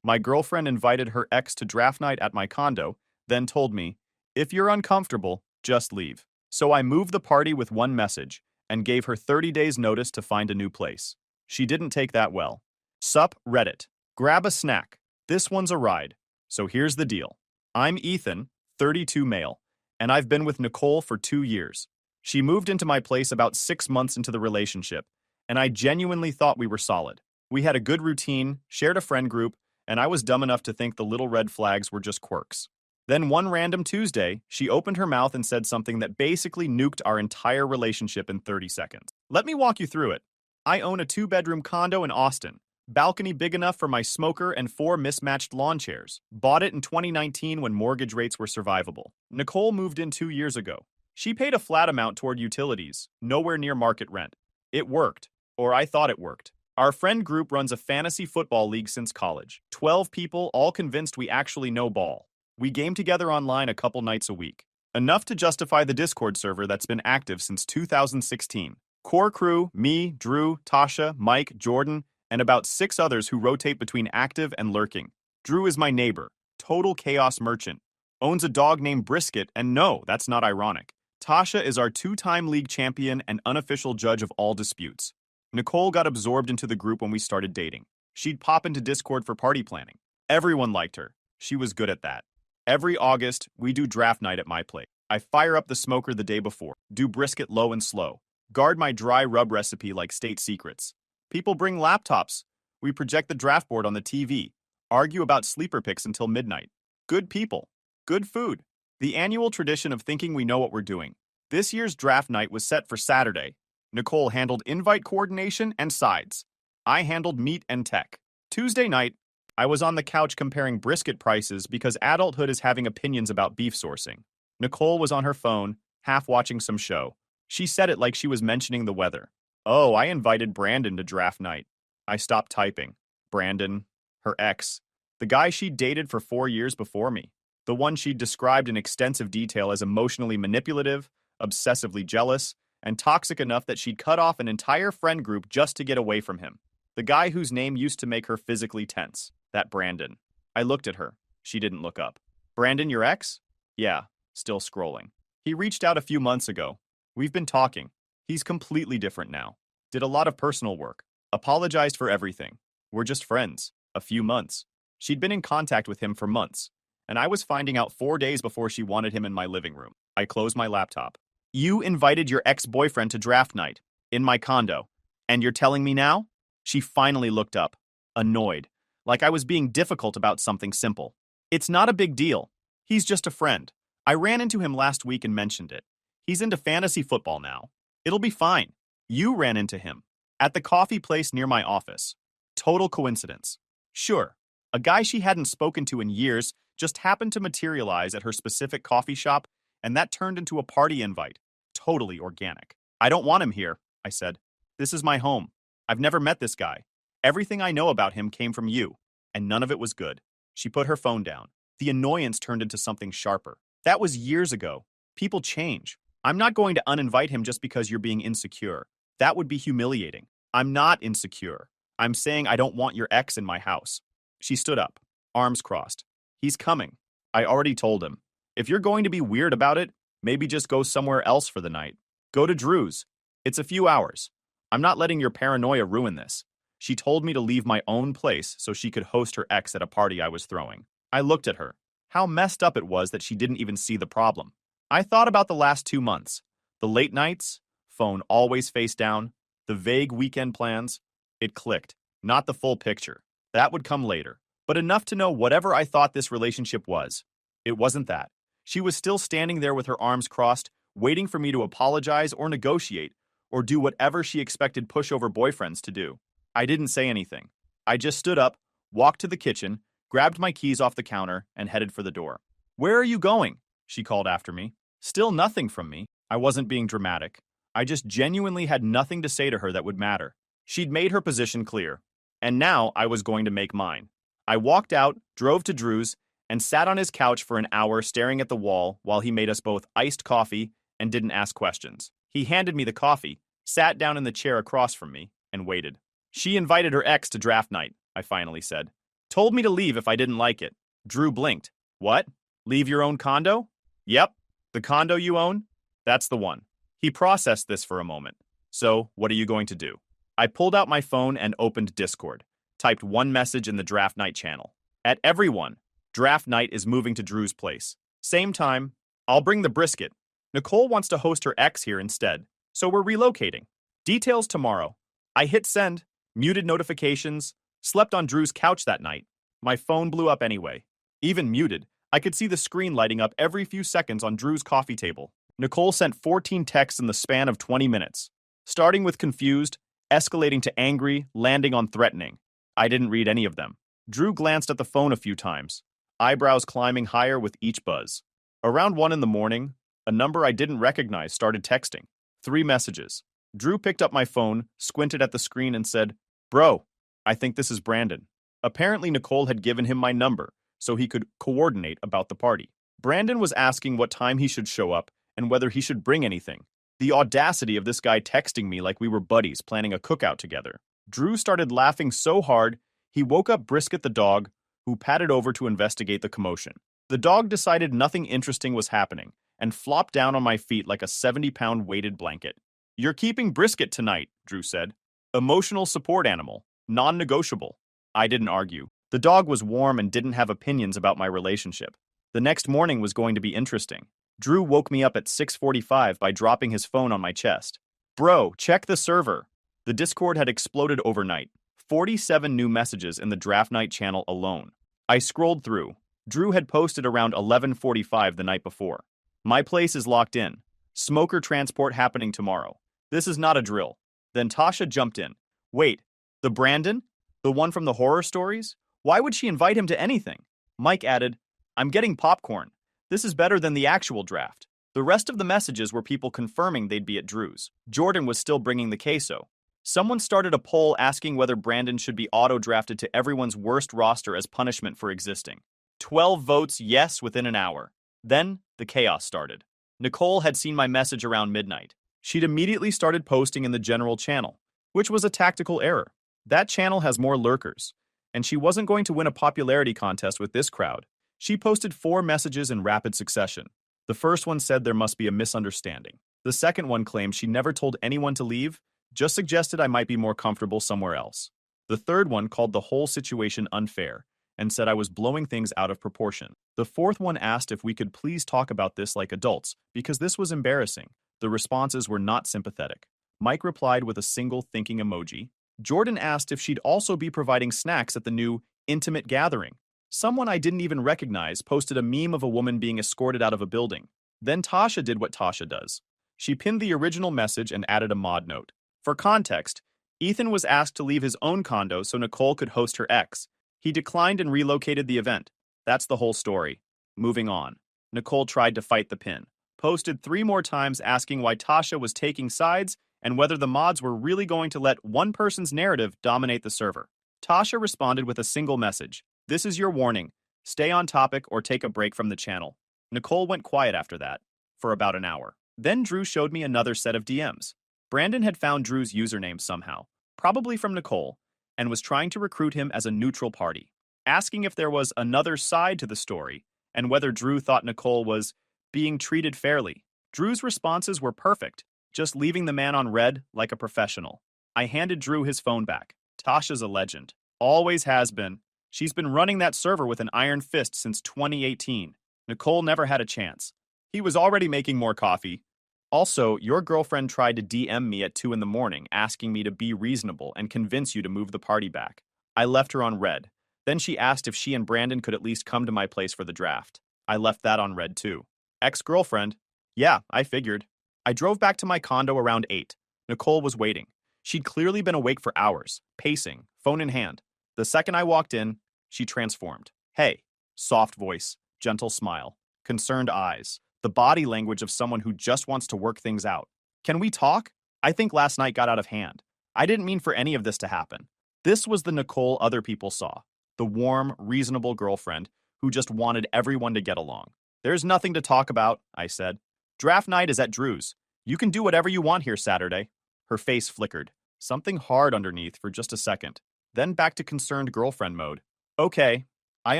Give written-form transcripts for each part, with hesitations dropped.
My girlfriend invited her ex to draft night at my condo, then told me, if you're uncomfortable, just leave. So I moved the party with one message and gave her 30 days notice to find a new place. She didn't take that well. Sup, Reddit. Grab a snack. This one's a ride. So here's the deal. I'm Ethan, 32 male, and I've been with Nicole for 2 years. She moved into my place about 6 months into the relationship, and I genuinely thought we were solid. We had a good routine, shared a friend group, and I was dumb enough to think the little red flags were just quirks. Then one random Tuesday, she opened her mouth and said something that basically nuked our entire relationship in 30 seconds. Let me walk you through it. I own a 2-bedroom condo in Austin. Balcony big enough for my smoker and 4 mismatched lawn chairs. Bought it in 2019 when mortgage rates were survivable. Nicole moved in 2 years ago. She paid a flat amount toward utilities, nowhere near market rent. It worked, or I thought it worked. Our friend group runs a fantasy football league since college. 12 people, all convinced we actually know ball. We game together online a couple nights a week. Enough to justify the Discord server that's been active since 2016. Core crew, me, Drew, Tasha, Mike, Jordan, and about 6 others who rotate between active and lurking. Drew is my neighbor, total chaos merchant, owns a dog named Brisket, and no, that's not ironic. Tasha is our 2-time league champion and unofficial judge of all disputes. Nicole got absorbed into the group when we started dating. She'd pop into Discord for party planning. Everyone liked her. She was good at that. Every August, we do draft night at my place. I fire up the smoker the day before, do brisket low and slow, guard my dry rub recipe like state secrets. People bring laptops. We project the draft board on the TV, argue about sleeper picks until midnight. Good people. Good food. The annual tradition of thinking we know what we're doing. This year's draft night was set for Saturday. Nicole handled invite coordination and sides. I handled meat and tech. Tuesday night, I was on the couch comparing brisket prices because adulthood is having opinions about beef sourcing. Nicole was on her phone, half watching some show. She said it like she was mentioning the weather. Oh, I invited Brandon to draft night. I stopped typing. Brandon, her ex, the guy she'd dated for 4 years before me. The one she'd described in extensive detail as emotionally manipulative, obsessively jealous, and toxic enough that she'd cut off an entire friend group just to get away from him. The guy whose name used to make her physically tense. That Brandon. I looked at her. She didn't look up. Brandon, your ex? Yeah, still scrolling. He reached out a few months ago. We've been talking. He's completely different now. Did a lot of personal work. Apologized for everything. We're just friends. A few months. She'd been in contact with him for months, and I was finding out 4 days before she wanted him in my living room. I closed my laptop. You invited your ex-boyfriend to draft night in my condo, and you're telling me now? She finally looked up, annoyed, like I was being difficult about something simple. It's not a big deal. He's just a friend. I ran into him last week and mentioned it. He's into fantasy football now. It'll be fine. You ran into him at the coffee place near my office. Total coincidence. Sure, a guy she hadn't spoken to in years just happened to materialize at her specific coffee shop, and that turned into a party invite. Totally organic. I don't want him here, I said. This is my home. I've never met this guy. Everything I know about him came from you, and none of it was good. She put her phone down. The annoyance turned into something sharper. That was years ago. People change. I'm not going to uninvite him just because you're being insecure. That would be humiliating. I'm not insecure. I'm saying I don't want your ex in my house. She stood up, arms crossed. He's coming. I already told him. If you're going to be weird about it, maybe just go somewhere else for the night. Go to Drew's. It's a few hours. I'm not letting your paranoia ruin this. She told me to leave my own place so she could host her ex at a party I was throwing. I looked at her. How messed up it was that she didn't even see the problem. I thought about the last 2 months. The late nights, phone always face down, the vague weekend plans. It clicked. Not the full picture. That would come later. But enough to know whatever I thought this relationship was. It wasn't that. She was still standing there with her arms crossed, waiting for me to apologize or negotiate, or do whatever she expected pushover boyfriends to do. I didn't say anything. I just stood up, walked to the kitchen, grabbed my keys off the counter, and headed for the door. Where are you going? She called after me. Still nothing from me. I wasn't being dramatic. I just genuinely had nothing to say to her that would matter. She'd made her position clear, and now I was going to make mine. I walked out, drove to Drew's, and sat on his couch for an hour staring at the wall while he made us both iced coffee and didn't ask questions. He handed me the coffee, sat down in the chair across from me, and waited. She invited her ex to draft night, I finally said. Told me to leave if I didn't like it. Drew blinked. What? Leave your own condo? Yep. The condo you own? That's the one. He processed this for a moment. So, what are you going to do? I pulled out my phone and opened Discord. Typed one message in the draft night channel. At everyone, draft night is moving to Drew's place. Same time, I'll bring the brisket. Nicole wants to host her ex here instead, so we're relocating. Details tomorrow. I hit send, muted notifications, slept on Drew's couch that night. My phone blew up anyway. Even muted, I could see the screen lighting up every few seconds on Drew's coffee table. Nicole sent 14 texts in the span of 20 minutes, starting with confused, escalating to angry, landing on threatening. I didn't read any of them. Drew glanced at the phone a few times, eyebrows climbing higher with each buzz. Around 1 in the morning, a number I didn't recognize started texting. 3 messages. Drew picked up my phone, squinted at the screen, and said, "Bro, I think this is Brandon." Apparently, Nicole had given him my number so he could coordinate about the party. Brandon was asking what time he should show up and whether he should bring anything. The audacity of this guy texting me like we were buddies planning a cookout together. Drew started laughing so hard, he woke up Brisket the dog, who padded over to investigate the commotion. The dog decided nothing interesting was happening and flopped down on my feet like a 70-pound weighted blanket. "You're keeping Brisket tonight," Drew said. "Emotional support animal. Non-negotiable." I didn't argue. The dog was warm and didn't have opinions about my relationship. The next morning was going to be interesting. Drew woke me up at 6:45 by dropping his phone on my chest. "Bro, check the server." The Discord had exploded overnight. 47 new messages in the draft night channel alone. I scrolled through. Drew had posted around 11:45 the night before. "My place is locked in. Smoker transport happening tomorrow. This is not a drill." Then Tasha jumped in. "Wait, the Brandon? The one from the horror stories? Why would she invite him to anything?" Mike added, "I'm getting popcorn. This is better than the actual draft." The rest of the messages were people confirming they'd be at Drew's. Jordan was still bringing the queso. Someone started a poll asking whether Brandon should be auto-drafted to everyone's worst roster as punishment for existing. 12 votes yes within an hour. Then, the chaos started. Nicole had seen my message around midnight. She'd immediately started posting in the general channel, which was a tactical error. That channel has more lurkers, and she wasn't going to win a popularity contest with this crowd. She posted 4 messages in rapid succession. The first one said there must be a misunderstanding. The second one claimed she never told anyone to leave, just suggested I might be more comfortable somewhere else. The third one called the whole situation unfair and said I was blowing things out of proportion. The fourth one asked if we could please talk about this like adults, because this was embarrassing. The responses were not sympathetic. Mike replied with a single thinking emoji. Jordan asked if she'd also be providing snacks at the new intimate gathering. Someone I didn't even recognize posted a meme of a woman being escorted out of a building. Then Tasha did what Tasha does. She pinned the original message and added a mod note. For context, Ethan was asked to leave his own condo so Nicole could host her ex. He declined and relocated the event. That's the whole story. Moving on. Nicole tried to fight the pin. Posted 3 more times asking why Tasha was taking sides and whether the mods were really going to let one person's narrative dominate the server. Tasha responded with a single message. "This is your warning. Stay on topic or take a break from the channel." Nicole went quiet after that, for about an hour. Then Drew showed me another set of DMs. Brandon had found Drew's username somehow, probably from Nicole, and was trying to recruit him as a neutral party, asking if there was another side to the story and whether Drew thought Nicole was being treated fairly. Drew's responses were perfect, just leaving the man on red like a professional. I handed Drew his phone back. "Tasha's a legend. Always has been. She's been running that server with an iron fist since 2018. Nicole never had a chance." He was already making more coffee. "Also, your girlfriend tried to DM me at 2 in the morning, asking me to be reasonable and convince you to move the party back. I left her on red. Then she asked if she and Brandon could at least come to my place for the draft. I left that on red too. Ex-girlfriend? Yeah, I figured. I drove back to my condo around 8. Nicole was waiting. She'd clearly been awake for hours, pacing, phone in hand. The second I walked in, she transformed. Hey, soft voice, gentle smile, concerned eyes, the body language of someone who just wants to work things out. Can we talk? I think last night got out of hand. I didn't mean for any of this to happen. This was the Nicole other people saw. The warm, reasonable girlfriend who just wanted everyone to get along. There's nothing to talk about, I said. Draft night is at Drew's. You can do whatever you want here Saturday. Her face flickered, something hard underneath for just a second, then back to concerned girlfriend mode. Okay, I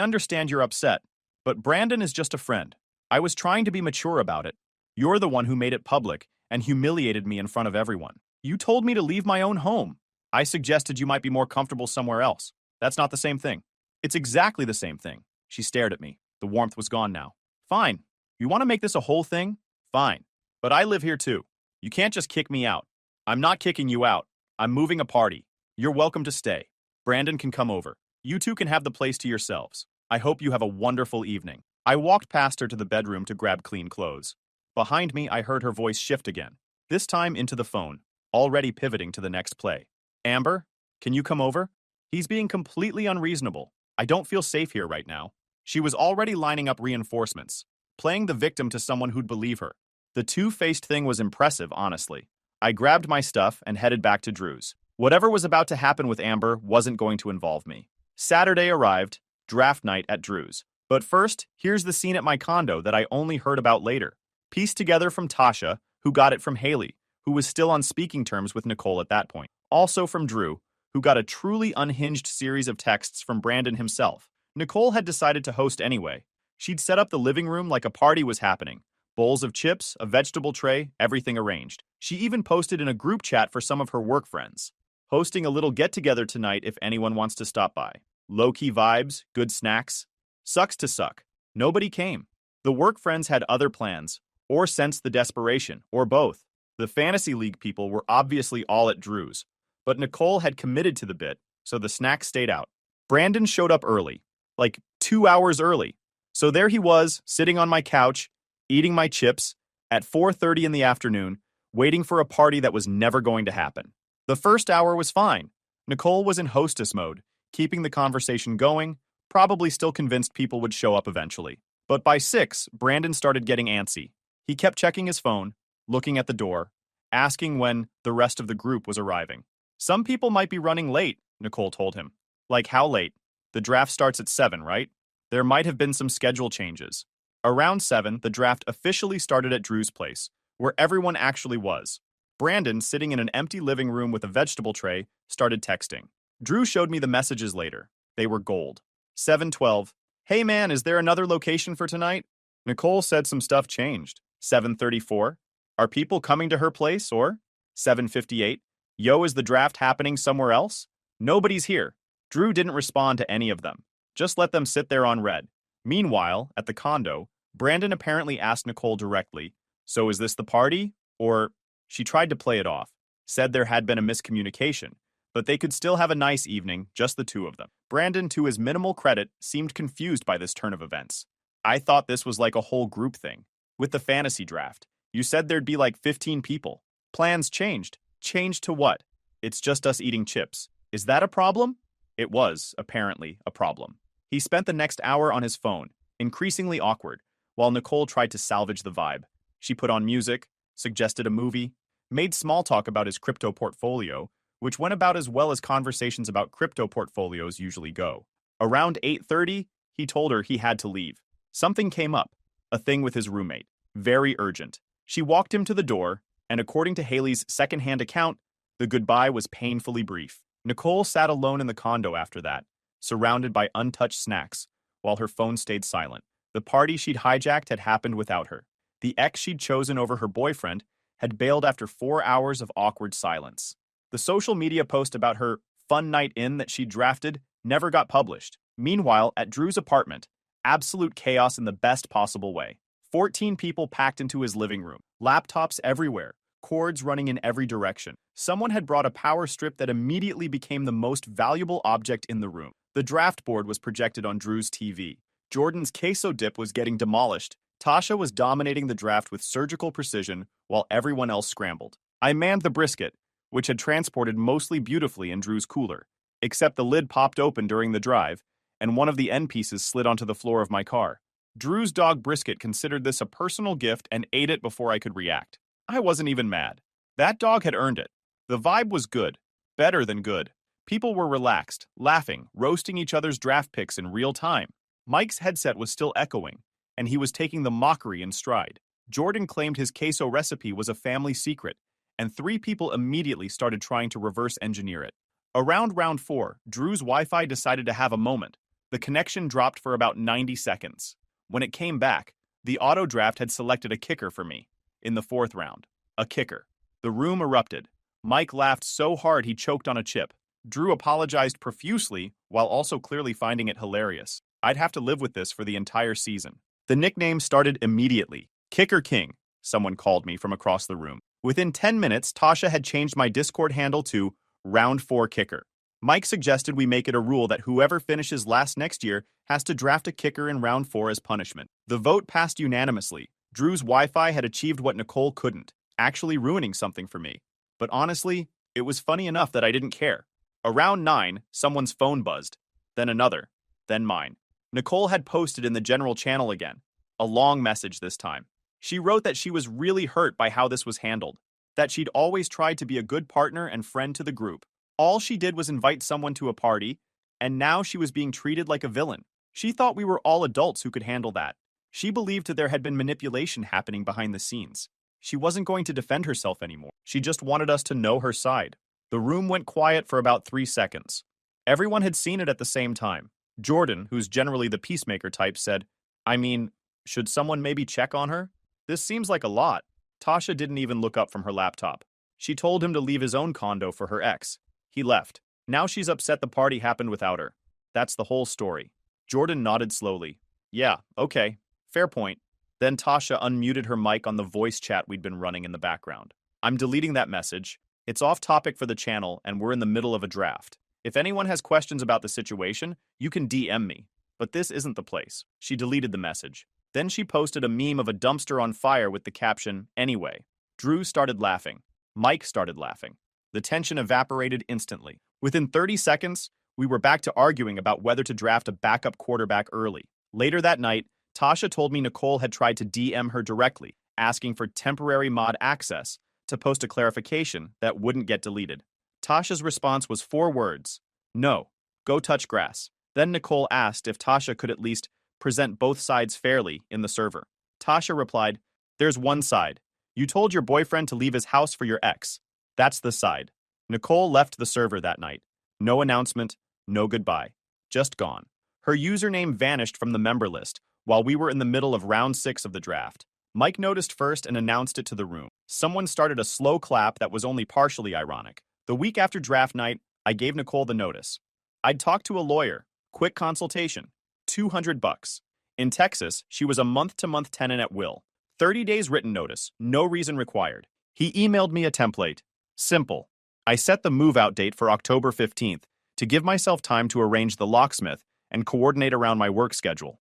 understand you're upset, but Brandon is just a friend. I was trying to be mature about it. You're the one who made it public and humiliated me in front of everyone. You told me to leave my own home. I suggested you might be more comfortable somewhere else. That's not the same thing. It's exactly the same thing. She stared at me. The warmth was gone now. Fine. You want to make this a whole thing? Fine. But I live here too. You can't just kick me out. I'm not kicking you out. I'm moving a party. You're welcome to stay. Brandon can come over. You two can have the place to yourselves. I hope you have a wonderful evening. I walked past her to the bedroom to grab clean clothes. Behind me, I heard her voice shift again, this time into the phone, already pivoting to the next play. Amber, can you come over? He's being completely unreasonable. I don't feel safe here right now. She was already lining up reinforcements, playing the victim to someone who'd believe her. The two-faced thing was impressive, honestly. I grabbed my stuff and headed back to Drew's. Whatever was about to happen with Amber wasn't going to involve me. Saturday arrived, draft night at Drew's. But first, here's the scene at my condo that I only heard about later. Pieced together from Tasha, who got it from Haley, who was still on speaking terms with Nicole at that point. Also from Drew, who got a truly unhinged series of texts from Brandon himself. Nicole had decided to host anyway. She'd set up the living room like a party was happening. Bowls of chips, a vegetable tray, everything arranged. She even posted in a group chat for some of her work friends. Hosting a little get-together tonight if anyone wants to stop by. Low-key vibes, good snacks. Sucks to suck. Nobody came. The work friends had other plans, or sensed the desperation, or both. The Fantasy League people were obviously all at Drew's, but Nicole had committed to the bit, so the snacks stayed out. Brandon showed up early, like 2 hours early. So there he was, sitting on my couch, eating my chips, at 4:30 in the afternoon, waiting for a party that was never going to happen. The first hour was fine. Nicole was in hostess mode, keeping the conversation going, probably still convinced people would show up eventually. But by 6, Brandon started getting antsy. He kept checking his phone, looking at the door, asking when the rest of the group was arriving. Some people might be running late, Nicole told him. Like how late? The draft starts at 7, right? There might have been some schedule changes. Around 7, the draft officially started at Drew's place, where everyone actually was. Brandon, sitting in an empty living room with a vegetable tray, started texting. Drew showed me the messages later. They were gold. 7:12. Hey man, is there another location for tonight? Nicole said some stuff changed. 7:34. Are people coming to her place, or? 7:58. Yo, is the draft happening somewhere else? Nobody's here. Drew didn't respond to any of them. Just let them sit there on red. Meanwhile, at the condo, Brandon apparently asked Nicole directly, so is this the party? Or, she tried to play it off, said there had been a miscommunication, but they could still have a nice evening, just the two of them. Brandon, to his minimal credit, seemed confused by this turn of events. I thought this was like a whole group thing. With the fantasy draft, you said there'd be like 15 people. Plans changed. Changed to what? It's just us eating chips. Is that a problem? It was, apparently, a problem. He spent the next hour on his phone, increasingly awkward, while Nicole tried to salvage the vibe. She put on music, suggested a movie, made small talk about his crypto portfolio, which went about as well as conversations about crypto portfolios usually go. Around 8:30, he told her he had to leave. Something came up, a thing with his roommate. Very urgent. She walked him to the door, and according to Haley's secondhand account, the goodbye was painfully brief. Nicole sat alone in the condo after that, surrounded by untouched snacks, while her phone stayed silent. The party she'd hijacked had happened without her. The ex she'd chosen over her boyfriend had bailed after 4 hours of awkward silence. The social media post about her fun night in that she'd drafted never got published. Meanwhile, at Drew's apartment, absolute chaos in the best possible way. 14 people packed into his living room, laptops everywhere, cords running in every direction. Someone had brought a power strip that immediately became the most valuable object in the room. The draft board was projected on Drew's TV. Jordan's queso dip was getting demolished. Tasha was dominating the draft with surgical precision while everyone else scrambled. I manned the brisket, which had transported mostly beautifully in Drew's cooler, except the lid popped open during the drive, and one of the end pieces slid onto the floor of my car. Drew's dog Brisket considered this a personal gift and ate it before I could react. I wasn't even mad. That dog had earned it. The vibe was good. Better than good. People were relaxed, laughing, roasting each other's draft picks in real time. Mike's headset was still echoing, and he was taking the mockery in stride. Jordan claimed his queso recipe was a family secret, and 3 people immediately started trying to reverse engineer it. Around round 4, Drew's Wi-Fi decided to have a moment, The connection dropped for about 90 seconds. When it came back, the auto draft had selected a kicker for me. In the fourth round. A kicker. The room erupted. Mike laughed so hard he choked on a chip. Drew apologized profusely while also clearly finding it hilarious. I'd have to live with this for the entire season. The nickname started immediately. Kicker King, someone called me from across the room. Within 10 minutes, Tasha had changed my Discord handle to Round 4 Kicker. Mike suggested we make it a rule that whoever finishes last next year has to draft a kicker in round 4 as punishment. The vote passed unanimously. Drew's Wi-Fi had achieved what Nicole couldn't, actually ruining something for me. But honestly, it was funny enough that I didn't care. Around 9, someone's phone buzzed. Then another. Then mine. Nicole had posted in the general channel again. A long message this time. She wrote that she was really hurt by how this was handled. That she'd always tried to be a good partner and friend to the group. All she did was invite someone to a party, and now she was being treated like a villain. She thought we were all adults who could handle that. She believed that there had been manipulation happening behind the scenes. She wasn't going to defend herself anymore. She just wanted us to know her side. The room went quiet for about 3 seconds. Everyone had seen it at the same time. Jordan, who's generally the peacemaker type, said, I mean, should someone maybe check on her? This seems like a lot. Tasha didn't even look up from her laptop. She told him to leave his own condo for her ex. He left. Now she's upset the party happened without her. That's the whole story. Jordan nodded slowly. Yeah, okay. Fair point. Then Tasha unmuted her mic on the voice chat we'd been running in the background. I'm deleting that message. It's off topic for the channel and we're in the middle of a draft. If anyone has questions about the situation, you can DM me. But this isn't the place. She deleted the message. Then she posted a meme of a dumpster on fire with the caption, anyway. Drew started laughing. Mike started laughing. The tension evaporated instantly. Within 30 seconds, we were back to arguing about whether to draft a backup quarterback early. Later that night, Tasha told me Nicole had tried to DM her directly, asking for temporary mod access to post a clarification that wouldn't get deleted. Tasha's response was 4 words. No, go touch grass. Then Nicole asked if Tasha could at least present both sides fairly in the server. Tasha replied, there's one side. You told your boyfriend to leave his house for your ex. That's the side. Nicole left the server that night. No announcement, no goodbye. Just gone. Her username vanished from the member list while we were in the middle of round 6 of the draft. Mike noticed first and announced it to the room. Someone started a slow clap that was only partially ironic. The week after draft night, I gave Nicole the notice. I'd talked to a lawyer. Quick consultation. $200. In Texas, she was a month-to-month tenant at will. 30 days written notice, no reason required. He emailed me a template. Simple. I set the move-out date for October 15th to give myself time to arrange the locksmith and coordinate around my work schedule.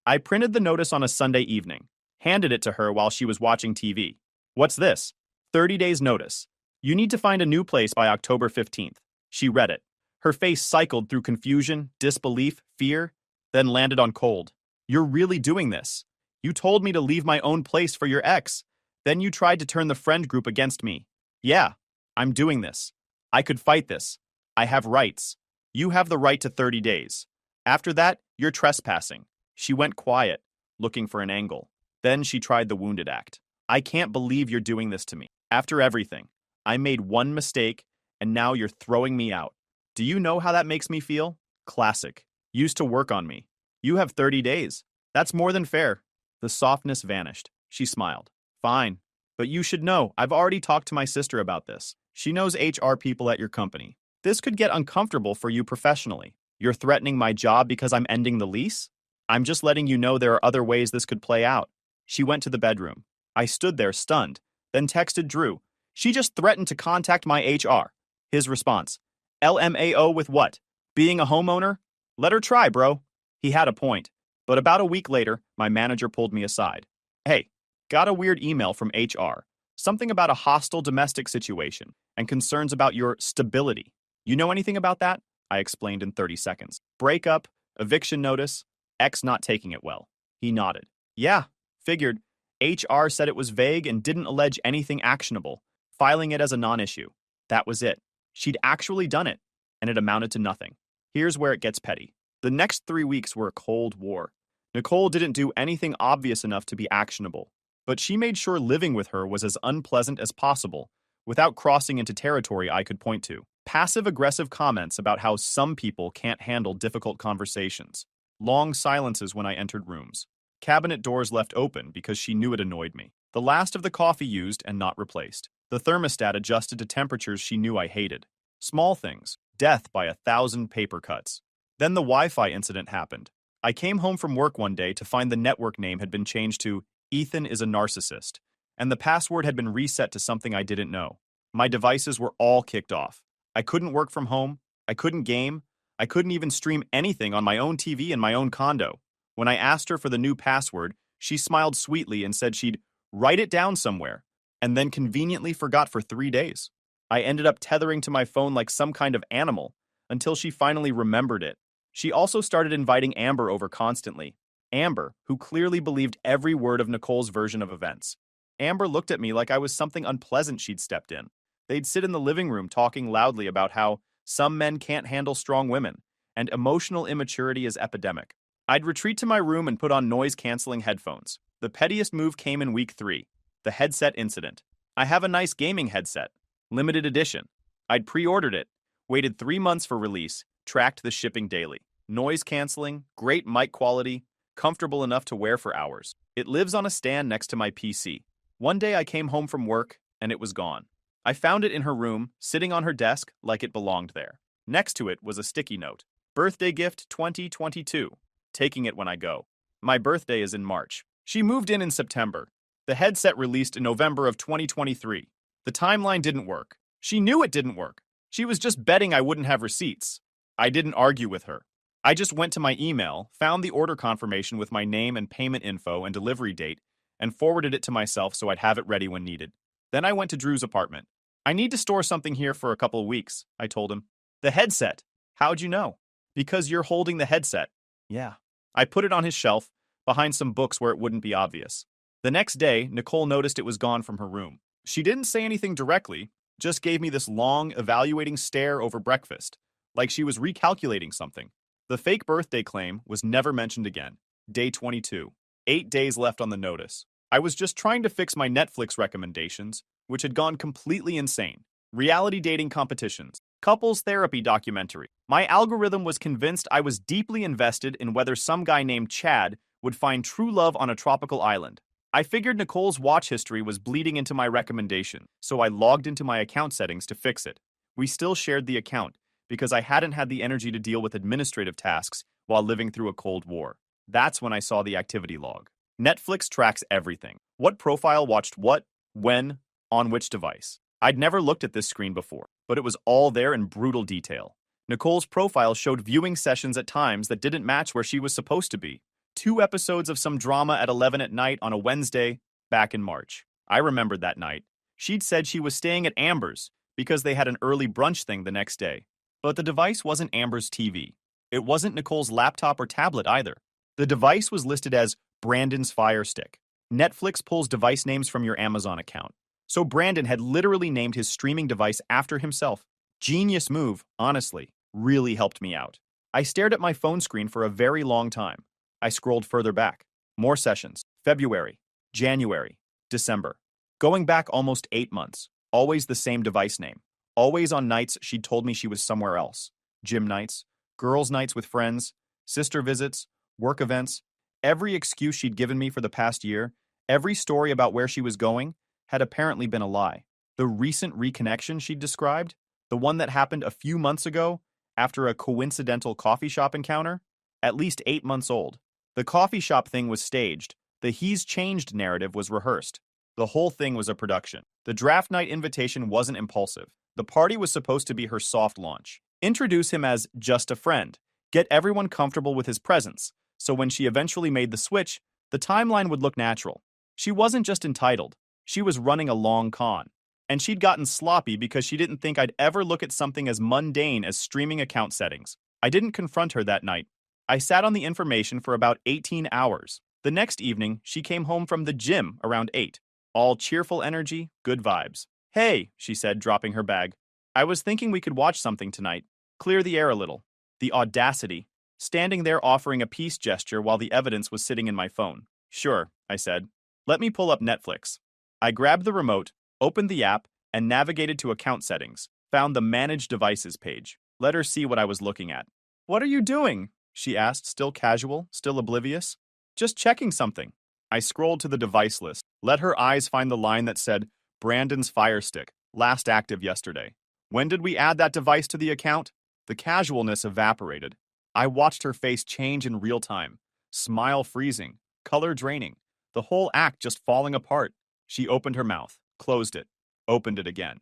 I printed the notice on a Sunday evening, handed it to her while she was watching TV. What's this? 30 days notice. You need to find a new place by October 15th. She read it. Her face cycled through confusion, disbelief, fear, then landed on cold. You're really doing this. You told me to leave my own place for your ex. Then you tried to turn the friend group against me. Yeah, I'm doing this. I could fight this. I have rights. You have the right to 30 days. After that, you're trespassing. She went quiet, looking for an angle. Then she tried the wounded act. I can't believe you're doing this to me. After everything, I made one mistake, and now you're throwing me out. Do you know how that makes me feel? Classic. Used to work on me. You have 30 days. That's more than fair. The softness vanished. She smiled. Fine. But you should know, I've already talked to my sister about this. She knows HR people at your company. This could get uncomfortable for you professionally. You're threatening my job because I'm ending the lease? I'm just letting you know there are other ways this could play out. She went to the bedroom. I stood there stunned, then texted Drew. She just threatened to contact my HR. His response. LMAO with what? Being a homeowner? Let her try, bro. He had a point. But about a week later, my manager pulled me aside. Hey, got a weird email from HR. Something about a hostile domestic situation and concerns about your stability. You know anything about that? I explained in 30 seconds. Breakup, eviction notice, ex not taking it well. He nodded. Yeah, figured. HR said it was vague and didn't allege anything actionable, filing it as a non-issue. That was it. She'd actually done it, and it amounted to nothing. Here's where it gets petty. The next 3 weeks were a cold war. Nicole didn't do anything obvious enough to be actionable, but she made sure living with her was as unpleasant as possible, without crossing into territory I could point to. Passive-aggressive comments about how some people can't handle difficult conversations. Long silences when I entered rooms. Cabinet doors left open because she knew it annoyed me. The last of the coffee used and not replaced. The thermostat adjusted to temperatures she knew I hated. Small things. Death by 1,000 paper cuts. Then the Wi-Fi incident happened. I came home from work one day to find the network name had been changed to Ethan is a narcissist, and the password had been reset to something I didn't know. My devices were all kicked off. I couldn't work from home. I couldn't game. I couldn't even stream anything on my own TV in my own condo. When I asked her for the new password, she smiled sweetly and said she'd write it down somewhere, and then conveniently forgot for 3 days. I ended up tethering to my phone like some kind of animal until she finally remembered it. She also started inviting Amber over constantly. Amber, who clearly believed every word of Nicole's version of events. Amber looked at me like I was something unpleasant she'd stepped in. They'd sit in the living room talking loudly about how some men can't handle strong women, and emotional immaturity is epidemic. I'd retreat to my room and put on noise-canceling headphones. The pettiest move came in week 3, the headset incident. I have a nice gaming headset, limited edition. I'd pre-ordered it, waited 3 months for release, tracked the shipping daily. Noise canceling, great mic quality, comfortable enough to wear for hours. It lives on a stand next to my PC. One day I came home from work, and it was gone. I found it in her room, sitting on her desk like it belonged there. Next to it was a sticky note. Birthday gift 2022. Taking it when I go. My birthday is in March. She moved in September. The headset released in November of 2023. The timeline didn't work. She knew it didn't work. She was just betting I wouldn't have receipts. I didn't argue with her. I just went to my email, found the order confirmation with my name and payment info and delivery date, and forwarded it to myself so I'd have it ready when needed. Then I went to Drew's apartment. I need to store something here for a couple of weeks, I told him. The headset. How'd you know? Because you're holding the headset. Yeah. I put it on his shelf, behind some books where it wouldn't be obvious. The next day, Nicole noticed it was gone from her room. She didn't say anything directly, just gave me this long, evaluating stare over breakfast, like she was recalculating something. The fake birthday claim was never mentioned again. Day 22. 8 days left on the notice. I was just trying to fix my Netflix recommendations, which had gone completely insane. Reality dating competitions. Couples therapy documentary. My algorithm was convinced I was deeply invested in whether some guy named Chad would find true love on a tropical island. I figured Nicole's watch history was bleeding into my recommendation, so I logged into my account settings to fix it. We still shared the account, because I hadn't had the energy to deal with administrative tasks while living through a Cold War. That's when I saw the activity log. Netflix tracks everything. What profile watched what, when, on which device. I'd never looked at this screen before, but it was all there in brutal detail. Nicole's profile showed viewing sessions at times that didn't match where she was supposed to be. 2 episodes of some drama at 11 at night on a Wednesday back in March. I remembered that night. She'd said she was staying at Amber's because they had an early brunch thing the next day. But the device wasn't Amber's TV. It wasn't Nicole's laptop or tablet either. The device was listed as Brandon's Fire Stick. Netflix pulls device names from your Amazon account. So Brandon had literally named his streaming device after himself. Genius move, honestly. Really helped me out. I stared at my phone screen for a very long time. I scrolled further back. More sessions. February, January, December. Going back almost 8 months. Always the same device name. Always on nights she'd told me she was somewhere else. Gym nights, girls' nights with friends, sister visits, work events. Every excuse she'd given me for the past year, every story about where she was going, had apparently been a lie. The recent reconnection she'd described, the one that happened a few months ago after a coincidental coffee shop encounter, at least 8 months old. The coffee shop thing was staged. The he's changed narrative was rehearsed. The whole thing was a production. The draft night invitation wasn't impulsive. The party was supposed to be her soft launch. Introduce him as just a friend. Get everyone comfortable with his presence. So when she eventually made the switch, the timeline would look natural. She wasn't just entitled. She was running a long con. And she'd gotten sloppy because she didn't think I'd ever look at something as mundane as streaming account settings. I didn't confront her that night. I sat on the information for about 18 hours. The next evening, she came home from the gym around 8. All cheerful energy, good vibes. Hey, she said, dropping her bag. I was thinking we could watch something tonight. Clear the air a little. The audacity. Standing there offering a peace gesture while the evidence was sitting in my phone. Sure, I said. Let me pull up Netflix. I grabbed the remote, opened the app, and navigated to account settings. Found the Manage Devices page. Let her see what I was looking at. What are you doing? she asked, still casual, still oblivious. Just checking something. I scrolled to the device list, let her eyes find the line that said, Brandon's Fire Stick, last active yesterday. When did we add that device to the account? The casualness evaporated. I watched her face change in real time. Smile freezing, color draining, the whole act just falling apart. She opened her mouth, closed it, opened it again.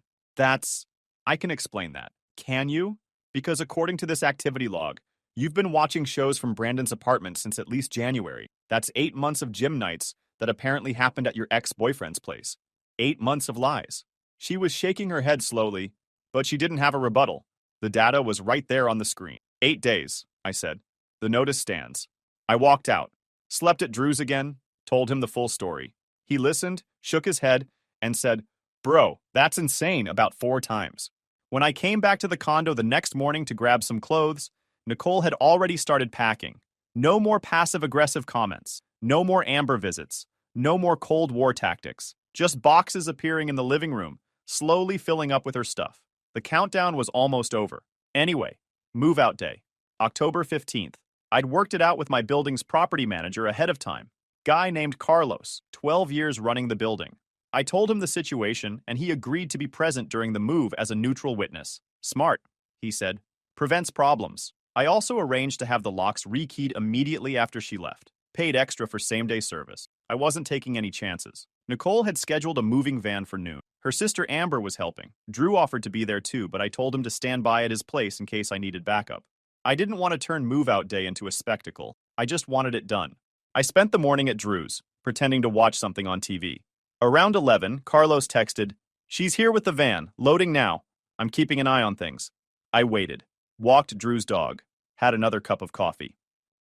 I can explain that. Can you? Because according to this activity log, you've been watching shows from Brandon's apartment since at least January. That's 8 months of gym nights that apparently happened at your ex-boyfriend's place. 8 months of lies. She was shaking her head slowly, but she didn't have a rebuttal. The data was right there on the screen. 8 days, I said. The notice stands. I walked out, slept at Drew's again, told him the full story. He listened, shook his head, and said, Bro, that's insane, about 4 times. When I came back to the condo the next morning to grab some clothes, Nicole had already started packing. No more passive-aggressive comments. No more Amber visits. No more Cold War tactics. Just boxes appearing in the living room, slowly filling up with her stuff. The countdown was almost over. Anyway, move-out day. October 15th. I'd worked it out with my building's property manager ahead of time. Guy named Carlos, 12 years running the building. I told him the situation, and he agreed to be present during the move as a neutral witness. Smart, he said. Prevents problems. I also arranged to have the locks rekeyed immediately after she left. Paid extra for same-day service. I wasn't taking any chances. Nicole had scheduled a moving van for noon. Her sister Amber was helping. Drew offered to be there too, but I told him to stand by at his place in case I needed backup. I didn't want to turn move-out day into a spectacle. I just wanted it done. I spent the morning at Drew's, pretending to watch something on TV. Around 11, Carlos texted, She's here with the van, loading now. I'm keeping an eye on things. I waited, walked Drew's dog, had another cup of coffee.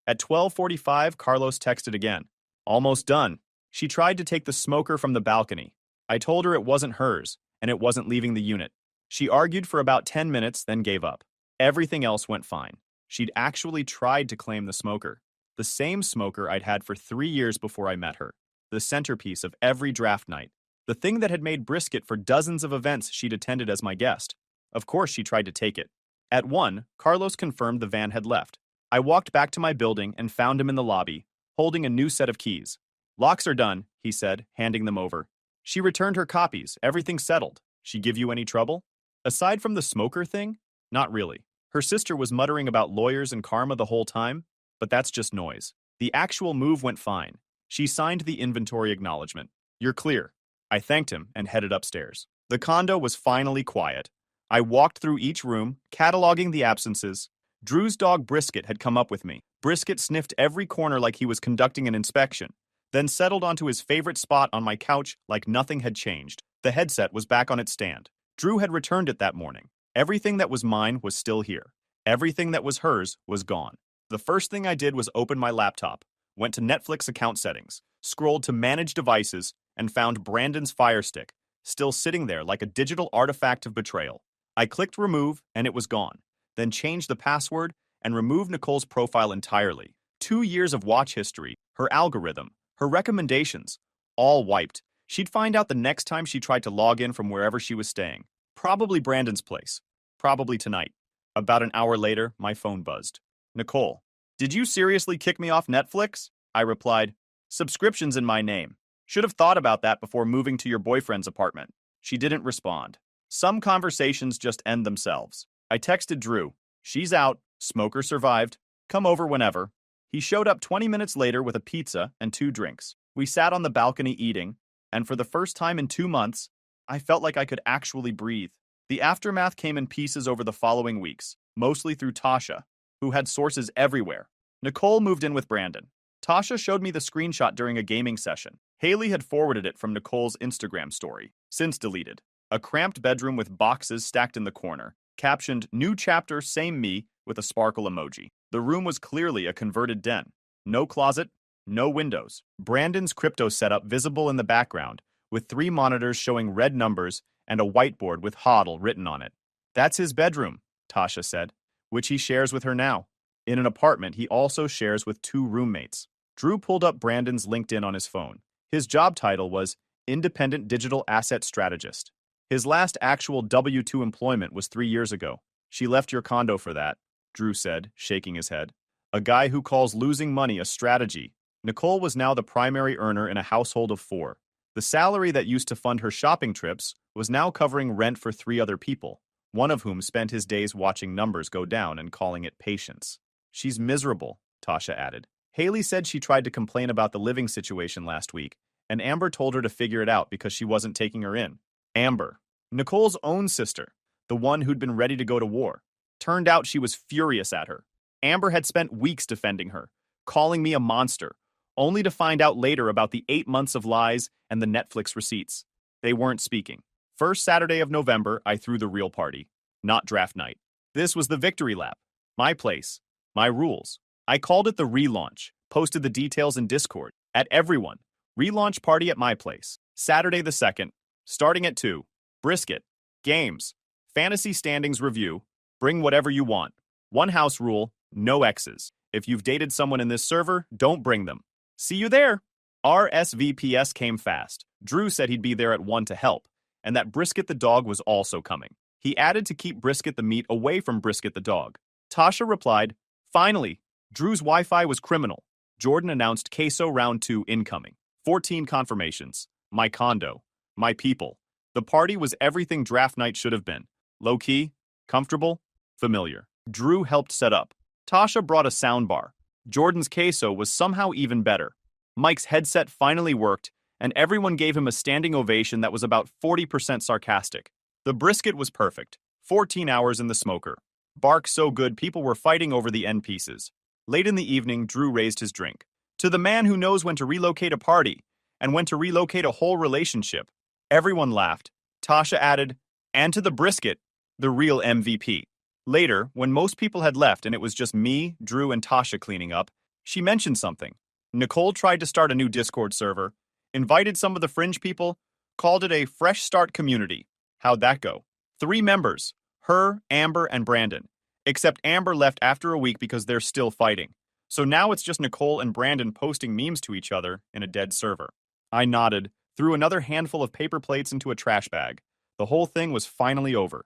At 12:45, Carlos texted again. Almost done. She tried to take the smoker from the balcony. I told her it wasn't hers, and it wasn't leaving the unit. She argued for about 10 minutes, then gave up. Everything else went fine. She'd actually tried to claim the smoker. The same smoker I'd had for 3 years before I met her. The centerpiece of every draft night. The thing that had made brisket for dozens of events she'd attended as my guest. Of course she tried to take it. At 1, Carlos confirmed the van had left. I walked back to my building and found him in the lobby, holding a new set of keys. Locks are done, he said, handing them over. She returned her copies, everything settled. She give you any trouble? Aside from the smoker thing? Not really. Her sister was muttering about lawyers and karma the whole time, but that's just noise. The actual move went fine. She signed the inventory acknowledgement. You're clear. I thanked him and headed upstairs. The condo was finally quiet. I walked through each room, cataloging the absences. Drew's dog Brisket had come up with me. Brisket sniffed every corner like he was conducting an inspection, then settled onto his favorite spot on my couch like nothing had changed. The headset was back on its stand. Drew had returned it that morning. Everything that was mine was still here. Everything that was hers was gone. The first thing I did was open my laptop, went to Netflix account settings, scrolled to manage devices, and found Brandon's Fire Stick, still sitting there like a digital artifact of betrayal. I clicked remove, and it was gone. Then changed the password and removed Nicole's profile entirely. 2 years of watch history, her algorithm, her recommendations, all wiped. She'd find out the next time she tried to log in from wherever she was staying. Probably Brandon's place. Probably tonight. About an hour later, my phone buzzed. Nicole, did you seriously kick me off Netflix? I replied, subscription's in my name. Should have thought about that before moving to your boyfriend's apartment. She didn't respond. Some conversations just end themselves. I texted Drew. She's out. Smoker survived. Come over whenever. He showed up 20 minutes later with a pizza and 2 drinks. We sat on the balcony eating, and for the first time in 2 months, I felt like I could actually breathe. The aftermath came in pieces over the following weeks, mostly through Tasha, who had sources everywhere. Nicole moved in with Brandon. Tasha showed me the screenshot during a gaming session. Haley had forwarded it from Nicole's Instagram story, since deleted. A cramped bedroom with boxes stacked in the corner, captioned New Chapter, Same Me, with a sparkle emoji. The room was clearly a converted den. No closet, no windows. Brandon's crypto setup visible in the background, with 3 monitors showing red numbers and a whiteboard with HODL written on it. That's his bedroom, Tasha said, which he shares with her now. In an apartment he also shares with 2 roommates. Drew pulled up Brandon's LinkedIn on his phone. His job title was Independent Digital Asset Strategist. His last actual W-2 employment was 3 years ago. She left your condo for that, Drew said, shaking his head. A guy who calls losing money a strategy. Nicole was now the primary earner in a household of 4. The salary that used to fund her shopping trips was now covering rent for 3 other people, one of whom spent his days watching numbers go down and calling it patience. She's miserable, Tasha added. Haley said she tried to complain about the living situation last week, and Amber told her to figure it out because she wasn't taking her in. Amber, Nicole's own sister, the one who'd been ready to go to war. Turned out she was furious at her. Amber had spent weeks defending her, calling me a monster, only to find out later about the 8 months of lies and the Netflix receipts. They weren't speaking. First Saturday of November, I threw the real party, not draft night. This was the victory lap. My place. My rules. I called it the relaunch, posted the details in Discord. At everyone. Relaunch party at my place. Saturday the 2nd. Starting at 2. Brisket. Games. Fantasy standings review. Bring whatever you want. One house rule. No exes. If you've dated someone in this server, don't bring them. See you there. RSVPs came fast. Drew said he'd be there at 1 to help, and that Brisket the dog was also coming. He added to keep Brisket the meat away from Brisket the dog. Tasha replied, finally, Drew's Wi-Fi was criminal. Jordan announced Queso Round 2 incoming. 14 confirmations. My condo. My people. The party was everything draft night should have been. Low-key, comfortable, familiar. Drew helped set up. Tasha brought a soundbar. Jordan's queso was somehow even better. Mike's headset finally worked, and everyone gave him a standing ovation that was about 40% sarcastic. The brisket was perfect. 14 hours in the smoker. Bark so good people were fighting over the end pieces. Late in the evening, Drew raised his drink. To the man who knows when to relocate a party, and when to relocate a whole relationship. Everyone laughed. Tasha added, and to the brisket, the real MVP. Later, when most people had left and it was just me, Drew, and Tasha cleaning up, she mentioned something. Nicole tried to start a new Discord server, invited some of the fringe people, called it a fresh start community. How'd that go? 3 members, her, Amber, and Brandon. Except Amber left after a week because they're still fighting. So now it's just Nicole and Brandon posting memes to each other in a dead server. I nodded, threw another handful of paper plates into a trash bag. The whole thing was finally over.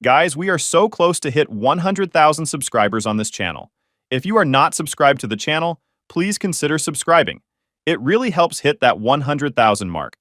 Guys, we are so close to hit 100,000 subscribers on this channel. If you are not subscribed to the channel, please consider subscribing. It really helps hit that 100,000 mark.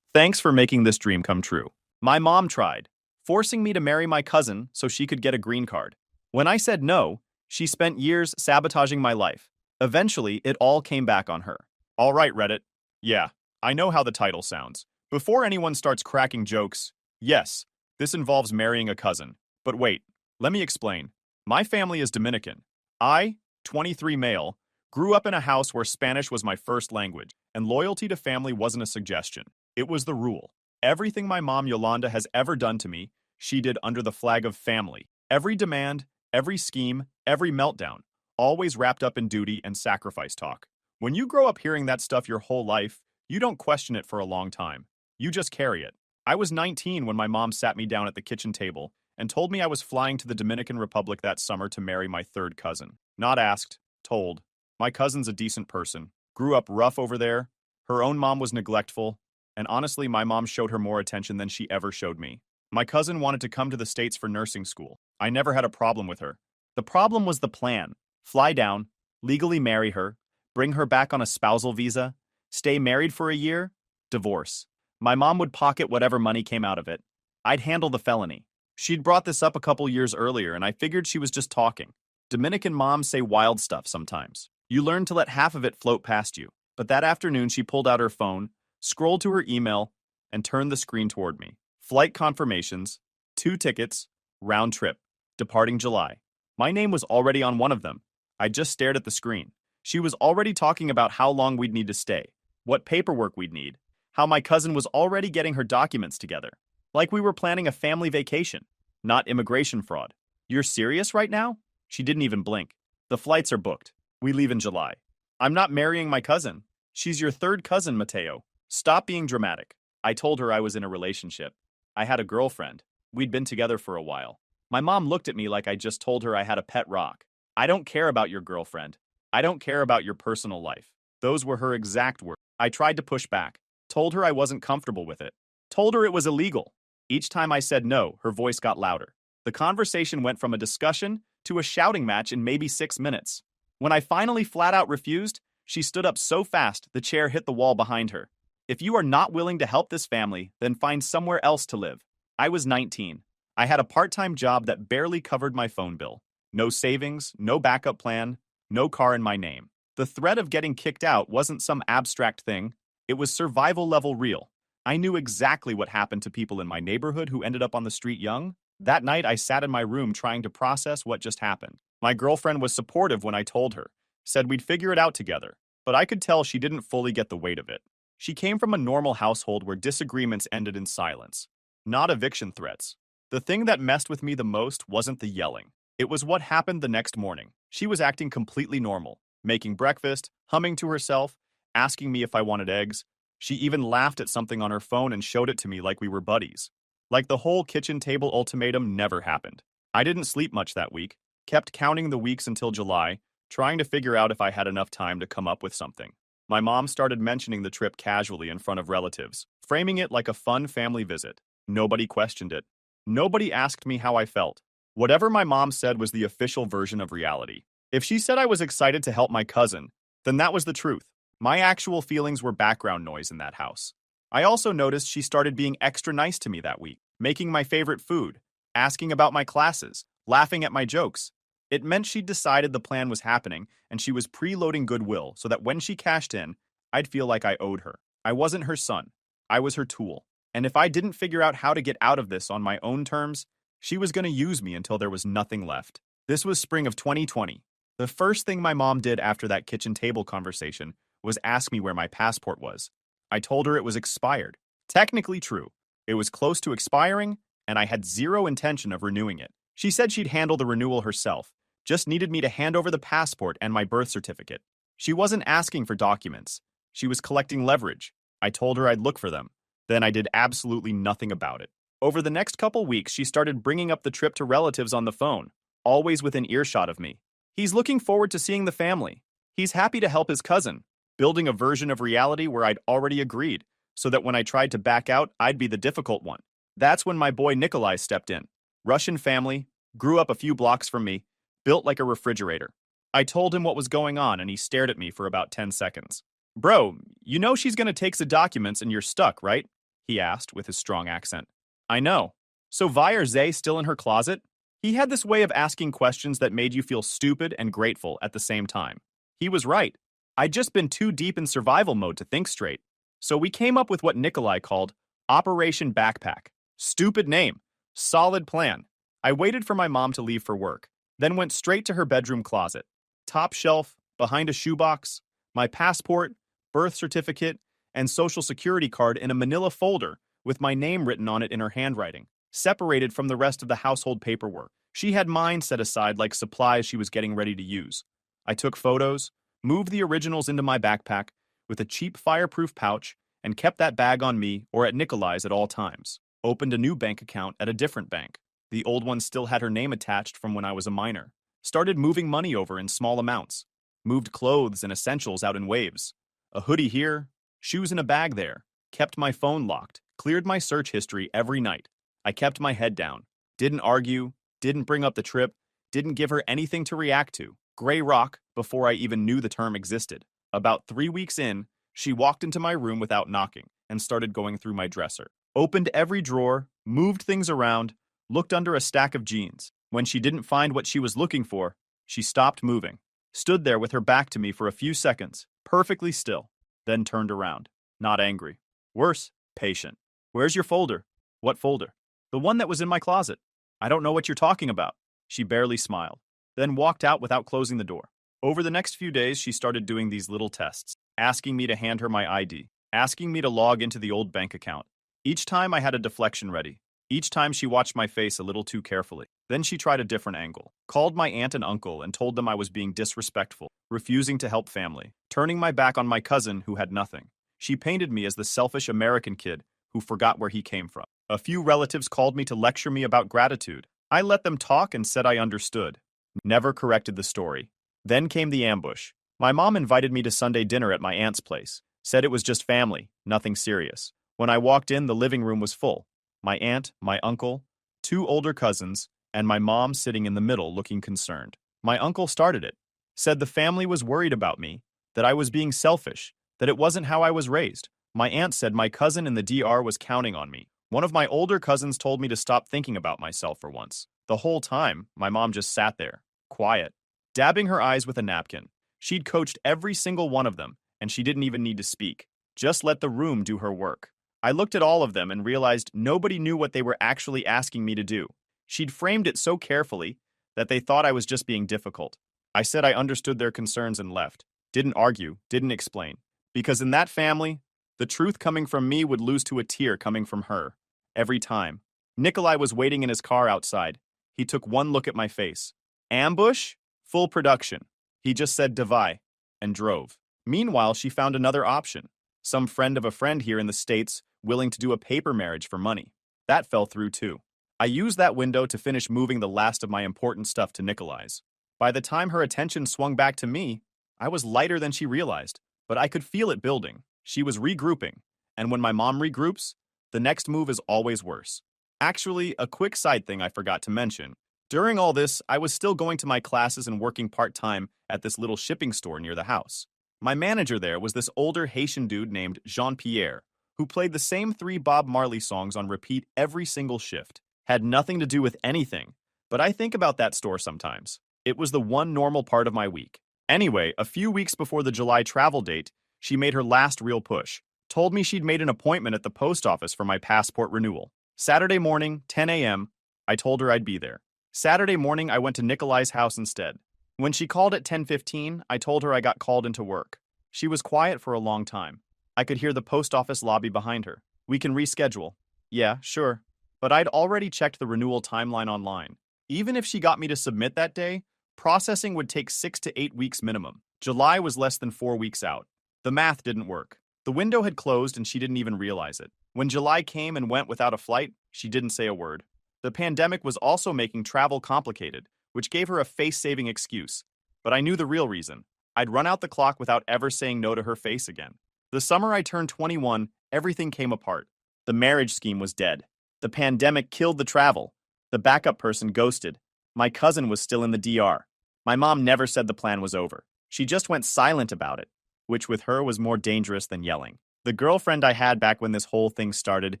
Thanks for making this dream come true. My mom tried, forcing me to marry my cousin so she could get a green card. When I said no, she spent years sabotaging my life. Eventually, it all came back on her. All right, Reddit. Yeah, I know how the title sounds. Before anyone starts cracking jokes, yes, this involves marrying a cousin. But wait, let me explain. My family is Dominican. I, 23 male, grew up in a house where Spanish was my first language, and loyalty to family wasn't a suggestion. It was the rule. Everything my mom Yolanda has ever done to me, she did under the flag of family. Every demand, every scheme, every meltdown, always wrapped up in duty and sacrifice talk. When you grow up hearing that stuff your whole life, you don't question it for a long time. You just carry it. I was 19 when my mom sat me down at the kitchen table and told me I was flying to the Dominican Republic that summer to marry my 3rd cousin. Not asked, told. My cousin's a decent person. Grew up rough over there. Her own mom was neglectful. And honestly, my mom showed her more attention than she ever showed me. My cousin wanted to come to the States for nursing school. I never had a problem with her. The problem was the plan. Fly down, legally marry her, bring her back on a spousal visa, stay married for a year, divorce. My mom would pocket whatever money came out of it. I'd handle the felony. She'd brought this up a couple years earlier, and I figured she was just talking. Dominican moms say wild stuff sometimes. You learn to let half of it float past you. But that afternoon, she pulled out her phone, scrolled to her email, and turned the screen toward me. Flight confirmations, 2 tickets, round trip, departing July. My name was already on one of them. I just stared at the screen. She was already talking about how long we'd need to stay, what paperwork we'd need, how my cousin was already getting her documents together. Like we were planning a family vacation, not immigration fraud. You're serious right now? She didn't even blink. The flights are booked. We leave in July. I'm not marrying my cousin. She's your 3rd cousin, Mateo. Stop being dramatic. I told her I was in a relationship. I had a girlfriend. We'd been together for a while. My mom looked at me like I just told her I had a pet rock. I don't care about your girlfriend. I don't care about your personal life. Those were her exact words. I tried to push back. Told her I wasn't comfortable with it. Told her it was illegal. Each time I said no, her voice got louder. The conversation went from a discussion to a shouting match in maybe 6 minutes. When I finally flat out refused, she stood up so fast the chair hit the wall behind her. If you are not willing to help this family, then find somewhere else to live. I was 19. I had a part-time job that barely covered my phone bill. No savings, no backup plan, no car in my name. The threat of getting kicked out wasn't some abstract thing. It was survival level real. I knew exactly what happened to people in my neighborhood who ended up on the street young. That night, I sat in my room trying to process what just happened. My girlfriend was supportive when I told her, said we'd figure it out together, but I could tell she didn't fully get the weight of it. She came from a normal household where disagreements ended in silence, not eviction threats. The thing that messed with me the most wasn't the yelling. It was what happened the next morning. She was acting completely normal, making breakfast, humming to herself, asking me if I wanted eggs. She even laughed at something on her phone and showed it to me like we were buddies. Like the whole kitchen table ultimatum never happened. I didn't sleep much that week, kept counting the weeks until July, trying to figure out if I had enough time to come up with something. My mom started mentioning the trip casually in front of relatives, framing it like a fun family visit. Nobody questioned it. Nobody asked me how I felt. Whatever my mom said was the official version of reality. If she said I was excited to help my cousin, then that was the truth. My actual feelings were background noise in that house. I also noticed she started being extra nice to me that week, making my favorite food, asking about my classes, laughing at my jokes. It meant she'd decided the plan was happening and she was preloading goodwill so that when she cashed in, I'd feel like I owed her. I wasn't her son. I was her tool. And if I didn't figure out how to get out of this on my own terms, she was going to use me until there was nothing left. This was spring of 2020. The first thing my mom did after that kitchen table conversation was ask me where my passport was. I told her it was expired. Technically true. It was close to expiring, and I had zero intention of renewing it. She said she'd handle the renewal herself, just needed me to hand over the passport and my birth certificate. She wasn't asking for documents. She was collecting leverage. I told her I'd look for them. Then I did absolutely nothing about it. Over the next couple weeks, she started bringing up the trip to relatives on the phone, always within earshot of me. He's looking forward to seeing the family. He's happy to help his cousin, building a version of reality where I'd already agreed, so that when I tried to back out, I'd be the difficult one. That's when my boy Nikolai stepped in. Russian family, grew up a few blocks from me, built like a refrigerator. I told him what was going on and he stared at me for about 10 seconds. Bro, you know she's gonna take the documents and you're stuck, right? He asked with his strong accent. I know. So why are they still in her closet? He had this way of asking questions that made you feel stupid and grateful at the same time. He was right. I'd just been too deep in survival mode to think straight. So we came up with what Nikolai called Operation Backpack. Stupid name. Solid plan. I waited for my mom to leave for work, then went straight to her bedroom closet. Top shelf, behind a shoebox, my passport, birth certificate, and social security card in a manila folder with my name written on it in her handwriting, separated from the rest of the household paperwork. She had mine set aside like supplies she was getting ready to use. I took photos, moved the originals into my backpack with a cheap fireproof pouch, and kept that bag on me or at Nikolai's at all times. Opened a new bank account at a different bank. The old one still had her name attached from when I was a minor. Started moving money over in small amounts. Moved clothes and essentials out in waves. A hoodie here, shoes in a bag there. Kept my phone locked. Cleared my search history every night. I kept my head down. Didn't argue. Didn't bring up the trip. Didn't give her anything to react to. Gray rock before I even knew the term existed. About 3 weeks in, she walked into my room without knocking and started going through my dresser. Opened every drawer, moved things around, looked under a stack of jeans. When she didn't find what she was looking for, she stopped moving, stood there with her back to me for a few seconds, perfectly still, then turned around. Not angry. Worse, patient. Where's your folder? What folder? The one that was in my closet. I don't know what you're talking about. She barely smiled, then walked out without closing the door. Over the next few days, she started doing these little tests, asking me to hand her my ID, asking me to log into the old bank account. Each time I had a deflection ready. Each time she watched my face a little too carefully. Then she tried a different angle. Called my aunt and uncle and told them I was being disrespectful, refusing to help family, turning my back on my cousin who had nothing. She painted me as the selfish American kid who forgot where he came from. A few relatives called me to lecture me about gratitude. I let them talk and said I understood. Never corrected the story. Then came the ambush. My mom invited me to Sunday dinner at my aunt's place. Said it was just family, nothing serious. When I walked in, the living room was full. My aunt, my uncle, 2 older cousins, and my mom sitting in the middle looking concerned. My uncle started it. Said the family was worried about me, that I was being selfish, that it wasn't how I was raised. My aunt said my cousin in the DR was counting on me. One of my older cousins told me to stop thinking about myself for once. The whole time, my mom just sat there, quiet, dabbing her eyes with a napkin. She'd coached every single one of them, and she didn't even need to speak. Just let the room do her work. I looked at all of them and realized nobody knew what they were actually asking me to do. She'd framed it so carefully that they thought I was just being difficult. I said I understood their concerns and left. Didn't argue, didn't explain. Because in that family, the truth coming from me would lose to a tear coming from her. Every time. Nikolai was waiting in his car outside. He took one look at my face. Ambush? Full production. He just said Davai and drove. Meanwhile, she found another option. Some friend of a friend here in the States willing to do a paper marriage for money. That fell through too. I used that window to finish moving the last of my important stuff to Nikolai's. By the time her attention swung back to me, I was lighter than she realized, but I could feel it building. She was regrouping, and when my mom regroups, the next move is always worse. Actually, a quick side thing I forgot to mention. During all this, I was still going to my classes and working part-time at this little shipping store near the house. My manager there was this older Haitian dude named Jean-Pierre, who played the same 3 Bob Marley songs on repeat every single shift. Had nothing to do with anything, but I think about that store sometimes. It was the one normal part of my week. Anyway, a few weeks before the July travel date, she made her last real push. Told me she'd made an appointment at the post office for my passport renewal. Saturday morning, 10 a.m., I told her I'd be there. Saturday morning, I went to Nikolai's house instead. When she called at 10:15, I told her I got called into work. She was quiet for a long time. I could hear the post office lobby behind her. We can reschedule. Yeah, sure. But I'd already checked the renewal timeline online. Even if she got me to submit that day, processing would take 6 to 8 weeks minimum. July was less than 4 weeks out. The math didn't work. The window had closed and she didn't even realize it. When July came and went without a flight, she didn't say a word. The pandemic was also making travel complicated, which gave her a face-saving excuse. But I knew the real reason. I'd run out the clock without ever saying no to her face again. The summer I turned 21, everything came apart. The marriage scheme was dead. The pandemic killed the travel. The backup person ghosted. My cousin was still in the DR. My mom never said the plan was over. She just went silent about it, which with her was more dangerous than yelling. The girlfriend I had back when this whole thing started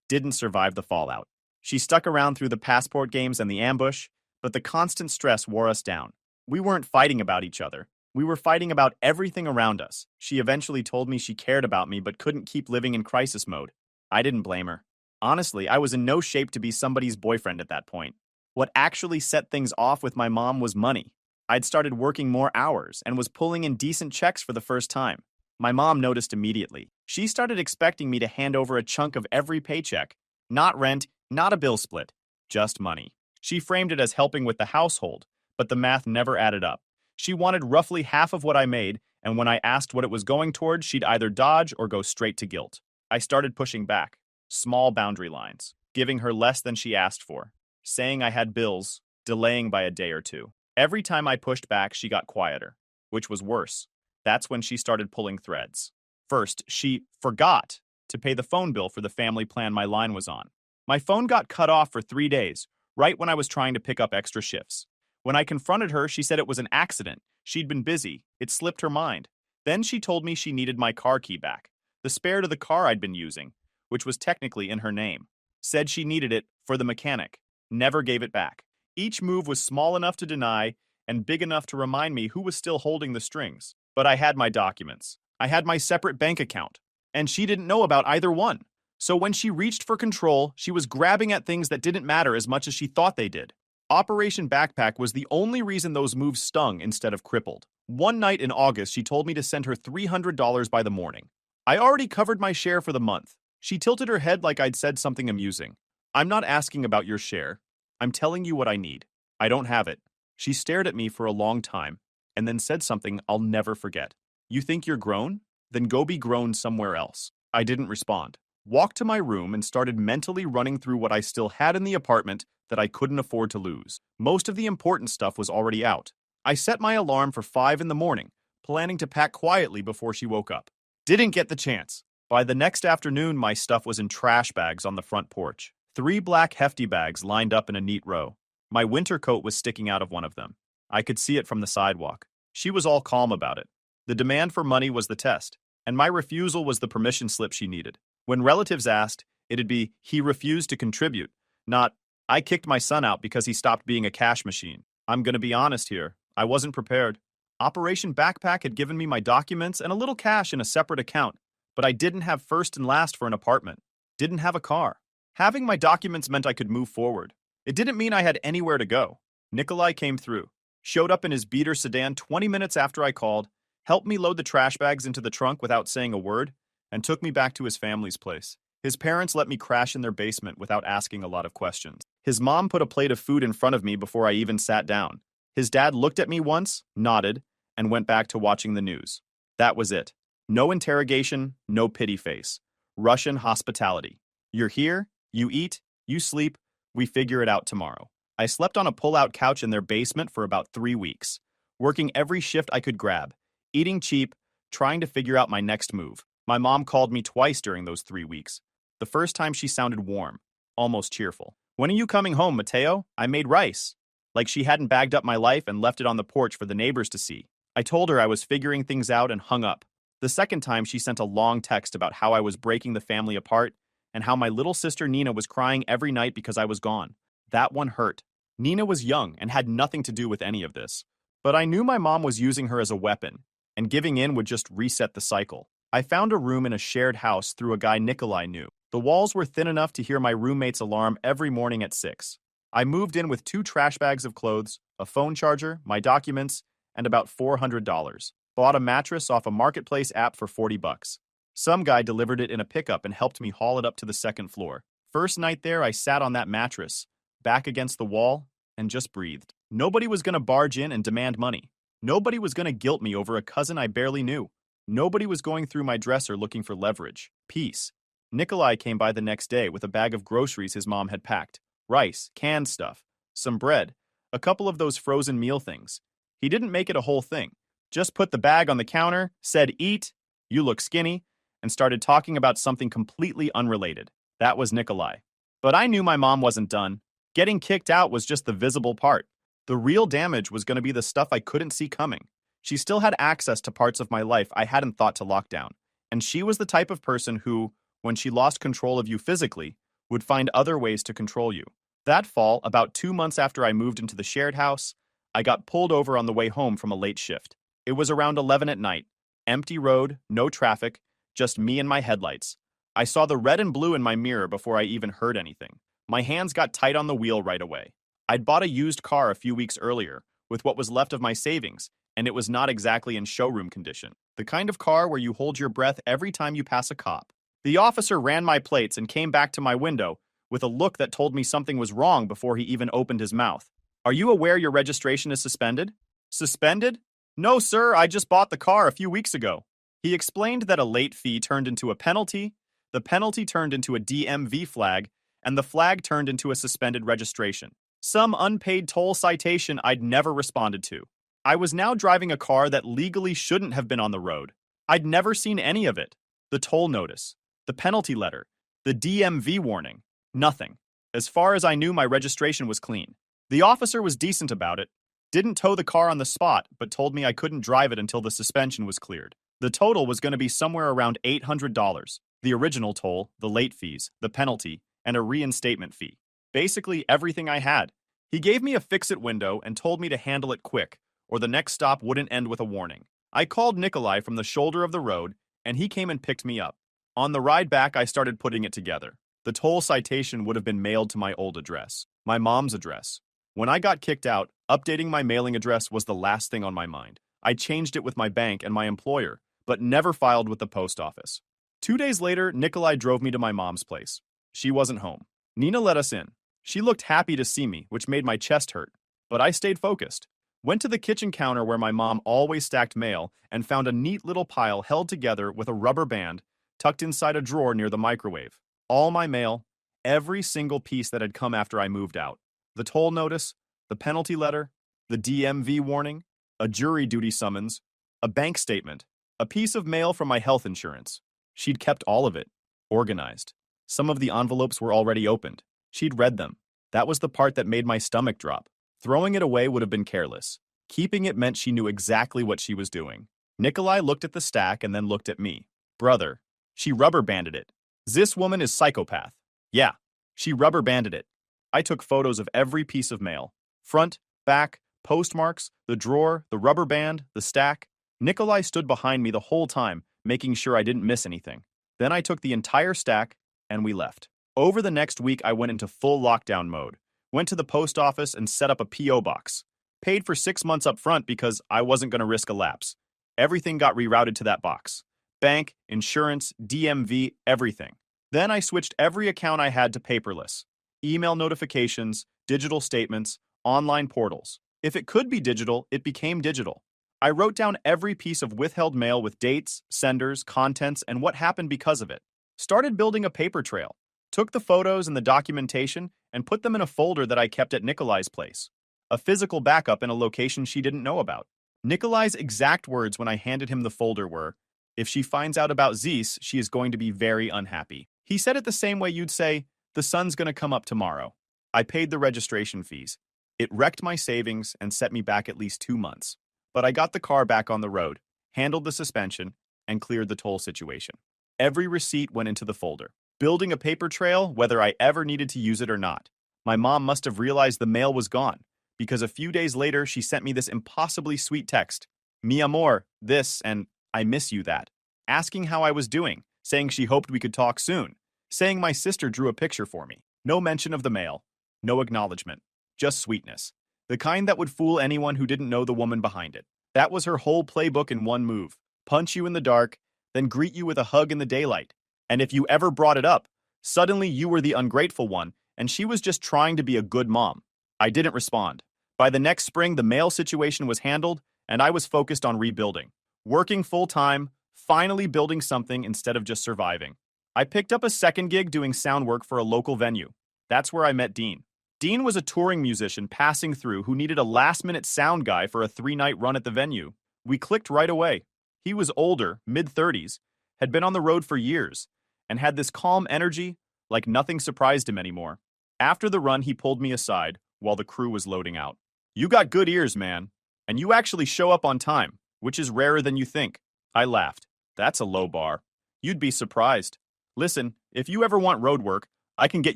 didn't survive the fallout. She stuck around through the passport games and the ambush, but the constant stress wore us down. We weren't fighting about each other. We were fighting about everything around us. She eventually told me she cared about me but couldn't keep living in crisis mode. I didn't blame her. Honestly, I was in no shape to be somebody's boyfriend at that point. What actually set things off with my mom was money. I'd started working more hours and was pulling in decent checks for the first time. My mom noticed immediately. She started expecting me to hand over a chunk of every paycheck. Not rent, not a bill split, just money. She framed it as helping with the household, but the math never added up. She wanted roughly half of what I made, and when I asked what it was going toward, she'd either dodge or go straight to guilt. I started pushing back. Small boundary lines, giving her less than she asked for, saying I had bills, delaying by a day or two. Every time I pushed back, she got quieter, which was worse. That's when she started pulling threads. First, she forgot to pay the phone bill for the family plan my line was on. My phone got cut off for 3 days, right when I was trying to pick up extra shifts. When I confronted her, she said it was an accident. She'd been busy. It slipped her mind. Then she told me she needed my car key back, the spare to the car I'd been using, which was technically in her name. Said she needed it for the mechanic. Never gave it back. Each move was small enough to deny and big enough to remind me who was still holding the strings. But I had my documents. I had my separate bank account. And she didn't know about either one. So when she reached for control, she was grabbing at things that didn't matter as much as she thought they did. Operation Backpack was the only reason those moves stung instead of crippled. One night in August, she told me to send her $300 by the morning. I already covered my share for the month. She tilted her head like I'd said something amusing. I'm not asking about your share. I'm telling you what I need. I don't have it. She stared at me for a long time and then said something I'll never forget. You think you're grown? Then go be grown somewhere else. I didn't respond. Walked to my room and started mentally running through what I still had in the apartment that I couldn't afford to lose. Most of the important stuff was already out. I set my alarm for 5 in the morning, planning to pack quietly before she woke up. Didn't get the chance. By the next afternoon, my stuff was in trash bags on the front porch. 3 black hefty bags lined up in a neat row. My winter coat was sticking out of one of them. I could see it from the sidewalk. She was all calm about it. The demand for money was the test, and my refusal was the permission slip she needed. When relatives asked, it'd be, he refused to contribute, not, I kicked my son out because he stopped being a cash machine. I'm gonna be honest here. I wasn't prepared. Operation Backpack had given me my documents and a little cash in a separate account, but I didn't have first and last for an apartment. Didn't have a car. Having my documents meant I could move forward. It didn't mean I had anywhere to go. Nikolai came through, showed up in his beater sedan 20 minutes after I called, helped me load the trash bags into the trunk without saying a word, and took me back to his family's place. His parents let me crash in their basement without asking a lot of questions. His mom put a plate of food in front of me before I even sat down. His dad looked at me once, nodded, and went back to watching the news. That was it. No interrogation, no pity face. Russian hospitality. You're here, you eat, you sleep, we figure it out tomorrow. I slept on a pull-out couch in their basement for about 3 weeks, working every shift I could grab, eating cheap, trying to figure out my next move. My mom called me twice during those 3 weeks. The first time she sounded warm, almost cheerful. When are you coming home, Mateo? I made rice. Like she hadn't bagged up my life and left it on the porch for the neighbors to see. I told her I was figuring things out and hung up. The second time she sent a long text about how I was breaking the family apart and how my little sister Nina was crying every night because I was gone. That one hurt. Nina was young and had nothing to do with any of this. But I knew my mom was using her as a weapon, and giving in would just reset the cycle. I found a room in a shared house through a guy Nikolai knew. The walls were thin enough to hear my roommate's alarm every morning at 6. I moved in with 2 trash bags of clothes, a phone charger, my documents, and about $400. Bought a mattress off a marketplace app for $40. Some guy delivered it in a pickup and helped me haul it up to the second floor. First night there, I sat on that mattress, back against the wall, and just breathed. Nobody was going to barge in and demand money. Nobody was going to guilt me over a cousin I barely knew. Nobody was going through my dresser looking for leverage. Peace. Nikolai came by the next day with a bag of groceries his mom had packed. Rice, canned stuff, some bread, a couple of those frozen meal things. He didn't make it a whole thing. Just put the bag on the counter, said, "Eat, you look skinny," and started talking about something completely unrelated. That was Nikolai. But I knew my mom wasn't done. Getting kicked out was just the visible part. The real damage was going to be the stuff I couldn't see coming. She still had access to parts of my life I hadn't thought to lock down. And she was the type of person who, when she lost control of you physically, would find other ways to control you. That fall, about 2 months after I moved into the shared house, I got pulled over on the way home from a late shift. It was around 11 at night. Empty road, no traffic, just me and my headlights. I saw the red and blue in my mirror before I even heard anything. My hands got tight on the wheel right away. I'd bought a used car a few weeks earlier, with what was left of my savings, and it was not exactly in showroom condition. The kind of car where you hold your breath every time you pass a cop. The officer ran my plates and came back to my window with a look that told me something was wrong before he even opened his mouth. "Are you aware your registration is suspended?" "Suspended? No, sir, I just bought the car a few weeks ago." He explained that a late fee turned into a penalty, the penalty turned into a DMV flag, and the flag turned into a suspended registration. Some unpaid toll citation I'd never responded to. I was now driving a car that legally shouldn't have been on the road. I'd never seen any of it. The toll notice, the penalty letter, the DMV warning, nothing. As far as I knew, my registration was clean. The officer was decent about it, didn't tow the car on the spot, but told me I couldn't drive it until the suspension was cleared. The total was going to be somewhere around $800. The original toll, the late fees, the penalty, and a reinstatement fee. Basically everything I had. He gave me a fix-it window and told me to handle it quick, or the next stop wouldn't end with a warning. I called Nikolai from the shoulder of the road, and he came and picked me up. On the ride back, I started putting it together. The toll citation would have been mailed to my old address, my mom's address. When I got kicked out, updating my mailing address was the last thing on my mind. I changed it with my bank and my employer, but never filed with the post office. 2 days later, Nikolai drove me to my mom's place. She wasn't home. Nina let us in. She looked happy to see me, which made my chest hurt. But I stayed focused. Went to the kitchen counter where my mom always stacked mail and found a neat little pile held together with a rubber band tucked inside a drawer near the microwave. All my mail, every single piece that had come after I moved out. The toll notice, the penalty letter, the DMV warning, a jury duty summons, a bank statement, a piece of mail from my health insurance. She'd kept all of it, organized. Some of the envelopes were already opened. She'd read them. That was the part that made my stomach drop. Throwing it away would have been careless. Keeping it meant she knew exactly what she was doing. Nikolai looked at the stack and then looked at me. Brother, she rubber banded it. This woman is psychopath. Yeah, she rubber banded it. I took photos of every piece of mail. Front, back, postmarks, the drawer, the rubber band, the stack. Nikolai stood behind me the whole time, making sure I didn't miss anything. Then I took the entire stack, and we left. Over the next week, I went into full lockdown mode. Went to the post office and set up a P.O. box. Paid for 6 months up front because I wasn't going to risk a lapse. Everything got rerouted to that box. Bank, insurance, DMV, everything. Then I switched every account I had to paperless. Email notifications, digital statements, online portals. If it could be digital, it became digital. I wrote down every piece of withheld mail with dates, senders, contents, and what happened because of it. Started building a paper trail. Took the photos and the documentation and put them in a folder that I kept at Nikolai's place. A physical backup in a location she didn't know about. Nikolai's exact words when I handed him the folder were, "If she finds out about Zeus, she is going to be very unhappy." He said it the same way you'd say, "The sun's gonna come up tomorrow." I paid the registration fees. It wrecked my savings and set me back at least 2 months. But I got the car back on the road, handled the suspension, and cleared the toll situation. Every receipt went into the folder. Building a paper trail, whether I ever needed to use it or not. My mom must have realized the mail was gone, because a few days later she sent me this impossibly sweet text. Mi amor, this, and I miss you that. Asking how I was doing, saying she hoped we could talk soon, saying my sister drew a picture for me. No mention of the mail. No acknowledgement. Just sweetness. The kind that would fool anyone who didn't know the woman behind it. That was her whole playbook in one move. Punch you in the dark, then greet you with a hug in the daylight. And if you ever brought it up, suddenly you were the ungrateful one, and she was just trying to be a good mom. I didn't respond. By the next spring, the mail situation was handled, and I was focused on rebuilding. Working full-time, finally building something instead of just surviving. I picked up a second gig doing sound work for a local venue. That's where I met Dean. Dean was a touring musician passing through who needed a last-minute sound guy for a 3-night run at the venue. We clicked right away. He was older, mid-30s, had been on the road for years, and had this calm energy, like nothing surprised him anymore. After the run, he pulled me aside while the crew was loading out. "You got good ears, man, and you actually show up on time, which is rarer than you think." I laughed. "That's a low bar. You'd be surprised. Listen, if you ever want road work, I can get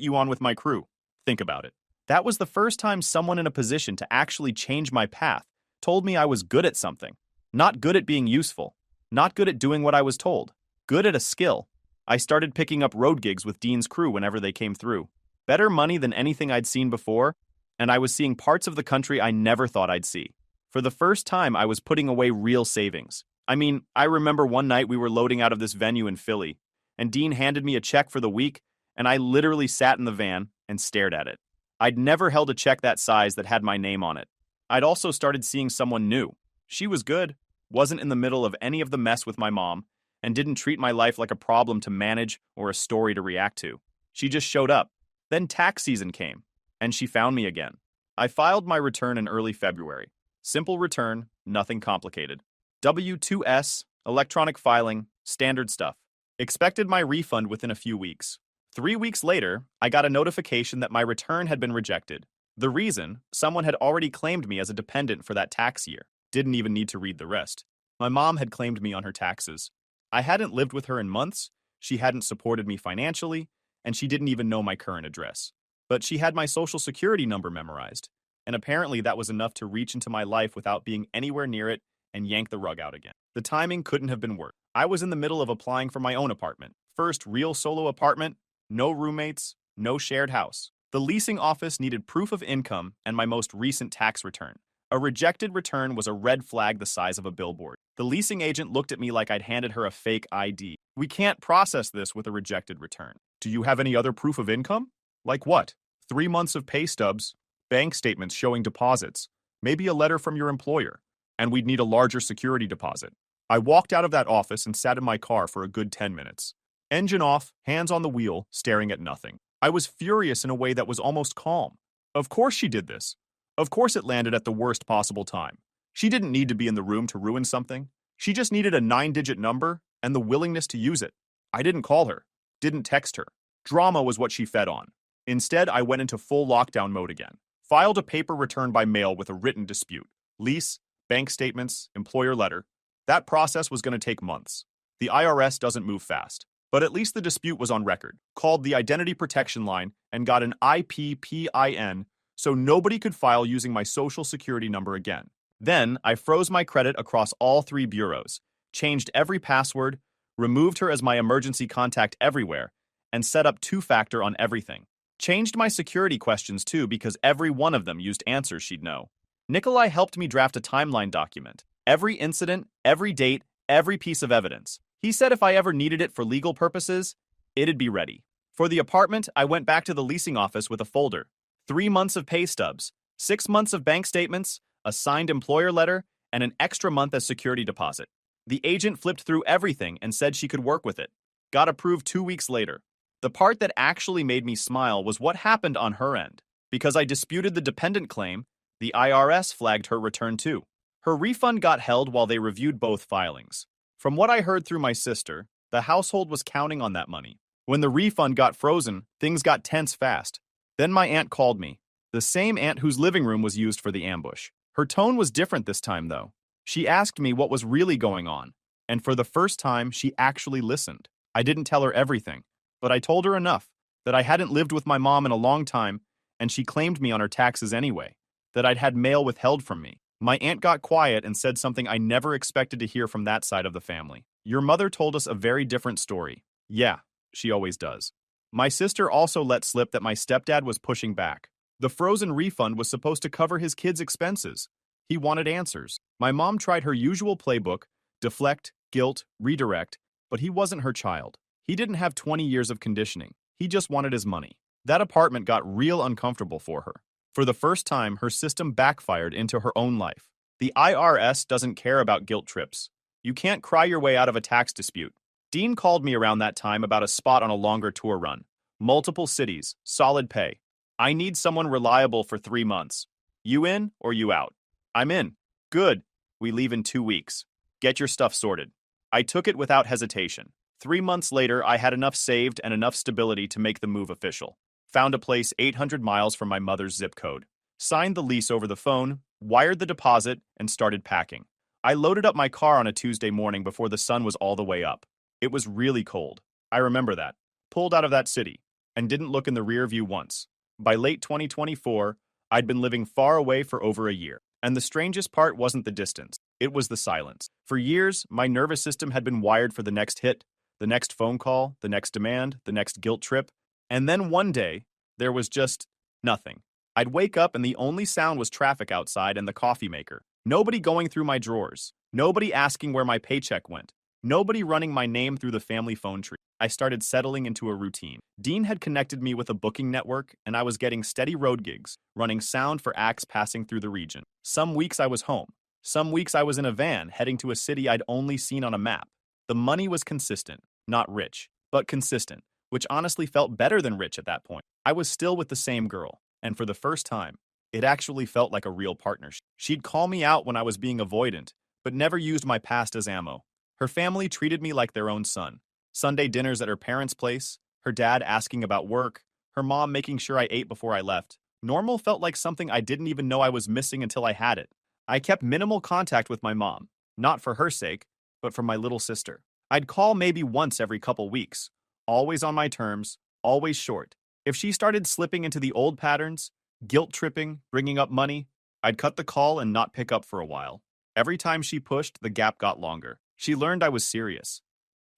you on with my crew. Think about it." That was the first time someone in a position to actually change my path told me I was good at something. Not good at being useful. Not good at doing what I was told. Good at a skill. I started picking up road gigs with Dean's crew whenever they came through. Better money than anything I'd seen before, and I was seeing parts of the country I never thought I'd see. For the first time, I was putting away real savings. I mean, I remember one night we were loading out of this venue in Philly, and Dean handed me a check for the week, and I literally sat in the van and stared at it. I'd never held a check that size that had my name on it. I'd also started seeing someone new. She was good, wasn't in the middle of any of the mess with my mom, and didn't treat my life like a problem to manage or a story to react to. She just showed up. Then tax season came, and she found me again. I filed my return in early February. Simple return, nothing complicated. W-2S, electronic filing, standard stuff. Expected my refund within a few weeks. 3 weeks later, I got a notification that my return had been rejected. The reason, someone had already claimed me as a dependent for that tax year. Didn't even need to read the rest. My mom had claimed me on her taxes. I hadn't lived with her in months, she hadn't supported me financially, and she didn't even know my current address. But she had my social security number memorized, and apparently that was enough to reach into my life without being anywhere near it and yank the rug out again. The timing couldn't have been worse. I was in the middle of applying for my own apartment. First real solo apartment, no roommates, no shared house. The leasing office needed proof of income and my most recent tax return. A rejected return was a red flag the size of a billboard. The leasing agent looked at me like I'd handed her a fake ID. "We can't process this with a rejected return." "Do you have any other proof of income?" "Like what?" 3 months of pay stubs, bank statements showing deposits, maybe a letter from your employer, and we'd need a larger security deposit. I walked out of that office and sat in my car for a good 10 minutes. Engine off, hands on the wheel, staring at nothing. I was furious in a way that was almost calm. Of course she did this. Of course it landed at the worst possible time. She didn't need to be in the room to ruin something. She just needed a 9-digit number and the willingness to use it. I didn't call her, didn't text her. Drama was what she fed on. Instead, I went into full lockdown mode again. Filed a paper return by mail with a written dispute. Lease, bank statements, employer letter. That process was going to take months. The IRS doesn't move fast. But at least the dispute was on record, called the Identity Protection Line, and got an IPPIN so nobody could file using my social security number again. Then I froze my credit across all three bureaus, changed every password, removed her as my emergency contact everywhere, and set up two-factor on everything. Changed my security questions too because every one of them used answers she'd know. Nikolai helped me draft a timeline document. Every incident, every date, every piece of evidence. He said if I ever needed it for legal purposes, it'd be ready. For the apartment, I went back to the leasing office with a folder. 3 months of pay stubs, 6 months of bank statements, a signed employer letter, and an extra month as security deposit. The agent flipped through everything and said she could work with it. Got approved 2 weeks later. The part that actually made me smile was what happened on her end. Because I disputed the dependent claim, the IRS flagged her return too. Her refund got held while they reviewed both filings. From what I heard through my sister, the household was counting on that money. When the refund got frozen, things got tense fast. Then my aunt called me, the same aunt whose living room was used for the ambush. Her tone was different this time, though. She asked me what was really going on, and for the first time, she actually listened. I didn't tell her everything, but I told her enough that I hadn't lived with my mom in a long time, and she claimed me on her taxes anyway, that I'd had mail withheld from me. My aunt got quiet and said something I never expected to hear from that side of the family. Your mother told us a very different story. Yeah, she always does. My sister also let slip that my stepdad was pushing back. The frozen refund was supposed to cover his kids' expenses. He wanted answers. My mom tried her usual playbook, deflect, guilt, redirect, but he wasn't her child. He didn't have 20 years of conditioning. He just wanted his money. That apartment got real uncomfortable for her. For the first time, her system backfired into her own life. The IRS doesn't care about guilt trips. You can't cry your way out of a tax dispute. Dean called me around that time about a spot on a longer tour run. Multiple cities, solid pay. I need someone reliable for 3 months. You in or you out? I'm in. Good. We leave in 2 weeks. Get your stuff sorted. I took it without hesitation. 3 months later, I had enough saved and enough stability to make the move official. Found a place 800 miles from my mother's zip code. Signed the lease over the phone, wired the deposit, and started packing. I loaded up my car on a Tuesday morning before the sun was all the way up. It was really cold. I remember that. Pulled out of that city, and didn't look in the rear view once. By late 2024, I'd been living far away for over a year. And the strangest part wasn't the distance. It was the silence. For years, my nervous system had been wired for the next hit, the next phone call, the next demand, the next guilt trip. And then one day, there was just nothing. I'd wake up and the only sound was traffic outside and the coffee maker. Nobody going through my drawers. Nobody asking where my paycheck went. Nobody running my name through the family phone tree. I started settling into a routine. Dean had connected me with a booking network, and I was getting steady road gigs, running sound for acts passing through the region. Some weeks I was home. Some weeks I was in a van, heading to a city I'd only seen on a map. The money was consistent, not rich, but consistent, which honestly felt better than rich at that point. I was still with the same girl, and for the first time, it actually felt like a real partnership. She'd call me out when I was being avoidant, but never used my past as ammo. Her family treated me like their own son. Sunday dinners at her parents' place, her dad asking about work, her mom making sure I ate before I left. Normal felt like something I didn't even know I was missing until I had it. I kept minimal contact with my mom, not for her sake, but for my little sister. I'd call maybe once every couple weeks, always on my terms, always short. If she started slipping into the old patterns, guilt tripping, bringing up money, I'd cut the call and not pick up for a while. Every time she pushed, the gap got longer. She learned I was serious.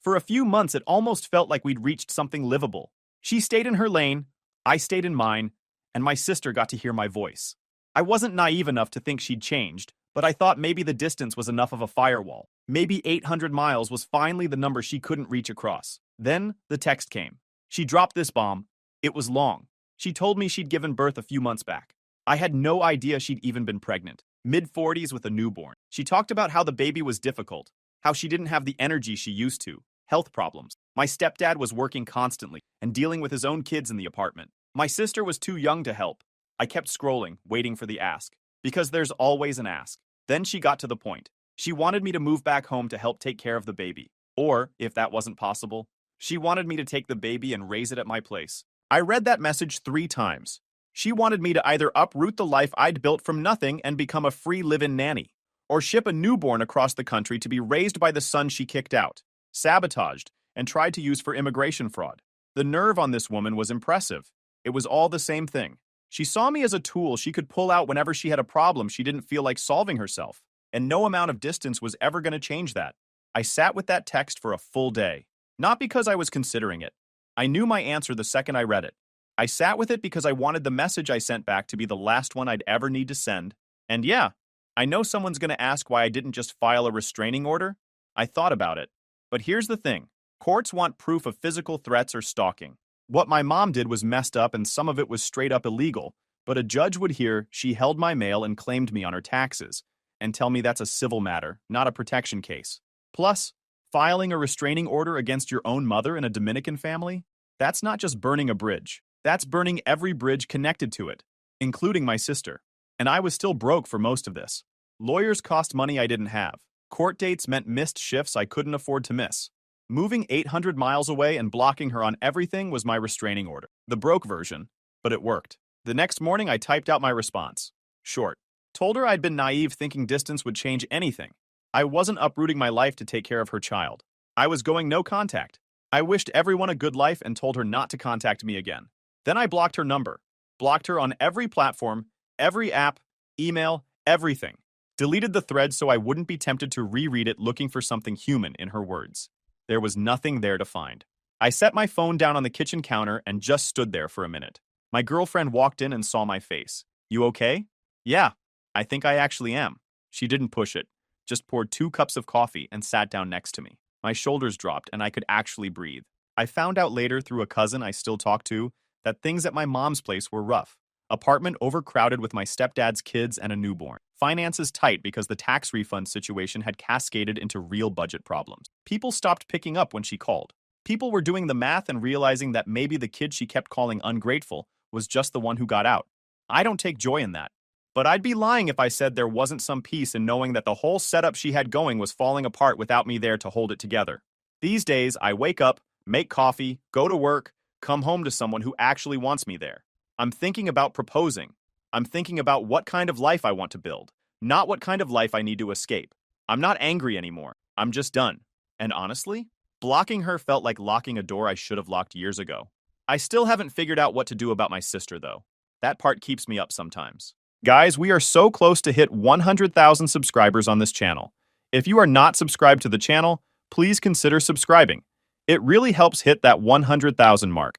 For a few months, it almost felt like we'd reached something livable. She stayed in her lane, I stayed in mine, and my sister got to hear my voice. I wasn't naive enough to think she'd changed, but I thought maybe the distance was enough of a firewall. Maybe 800 miles was finally the number she couldn't reach across. Then the text came. She dropped this bomb. It was long. She told me she'd given birth a few months back. I had no idea she'd even been pregnant. Mid-40s with a newborn. She talked about how the baby was difficult, how she didn't have the energy she used to, health problems. My stepdad was working constantly and dealing with his own kids in the apartment. My sister was too young to help. I kept scrolling, waiting for the ask. Because there's always an ask. Then she got to the point. She wanted me to move back home to help take care of the baby. Or, if that wasn't possible, she wanted me to take the baby and raise it at my place. I read that message 3 times. She wanted me to either uproot the life I'd built from nothing and become a free live-in nanny, or ship a newborn across the country to be raised by the son she kicked out, sabotaged, and tried to use for immigration fraud. The nerve on this woman was impressive. It was all the same thing. She saw me as a tool she could pull out whenever she had a problem she didn't feel like solving herself, and no amount of distance was ever going to change that. I sat with that text for a full day. Not because I was considering it. I knew my answer the second I read it. I sat with it because I wanted the message I sent back to be the last one I'd ever need to send. And yeah, I know someone's going to ask why I didn't just file a restraining order. I thought about it. But here's the thing. Courts want proof of physical threats or stalking. What my mom did was messed up and some of it was straight up illegal, but a judge would hear she held my mail and claimed me on her taxes, and tell me that's a civil matter, not a protection case. Plus, filing a restraining order against your own mother in a Dominican family? That's not just burning a bridge. That's burning every bridge connected to it, including my sister. And I was still broke for most of this. Lawyers cost money I didn't have. Court dates meant missed shifts I couldn't afford to miss. Moving 800 miles away and blocking her on everything was my restraining order. The broke version, but it worked. The next morning, I typed out my response. Short. Told her I'd been naive thinking distance would change anything. I wasn't uprooting my life to take care of her child. I was going no contact. I wished everyone a good life and told her not to contact me again. Then I blocked her number. Blocked her on every platform, every app, email, everything. Deleted the thread so I wouldn't be tempted to reread it looking for something human in her words. There was nothing there to find. I set my phone down on the kitchen counter and just stood there for a minute. My girlfriend walked in and saw my face. You okay? Yeah, I think I actually am. She didn't push it, just poured 2 cups of coffee and sat down next to me. My shoulders dropped and I could actually breathe. I found out later through a cousin I still talk to that things at my mom's place were rough. Apartment overcrowded with my stepdad's kids and a newborn. Finances tight because the tax refund situation had cascaded into real budget problems. People stopped picking up when she called. People were doing the math and realizing that maybe the kid she kept calling ungrateful was just the one who got out. I don't take joy in that. But I'd be lying if I said there wasn't some peace in knowing that the whole setup she had going was falling apart without me there to hold it together. These days, I wake up, make coffee, go to work, come home to someone who actually wants me there. I'm thinking about proposing. I'm thinking about what kind of life I want to build, not what kind of life I need to escape. I'm not angry anymore. I'm just done. And honestly, blocking her felt like locking a door I should have locked years ago. I still haven't figured out what to do about my sister, though. That part keeps me up sometimes. Guys, we are so close to hit 100,000 subscribers on this channel. If you are not subscribed to the channel, please consider subscribing. It really helps hit that 100,000 mark.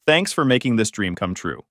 Thanks for making this dream come true.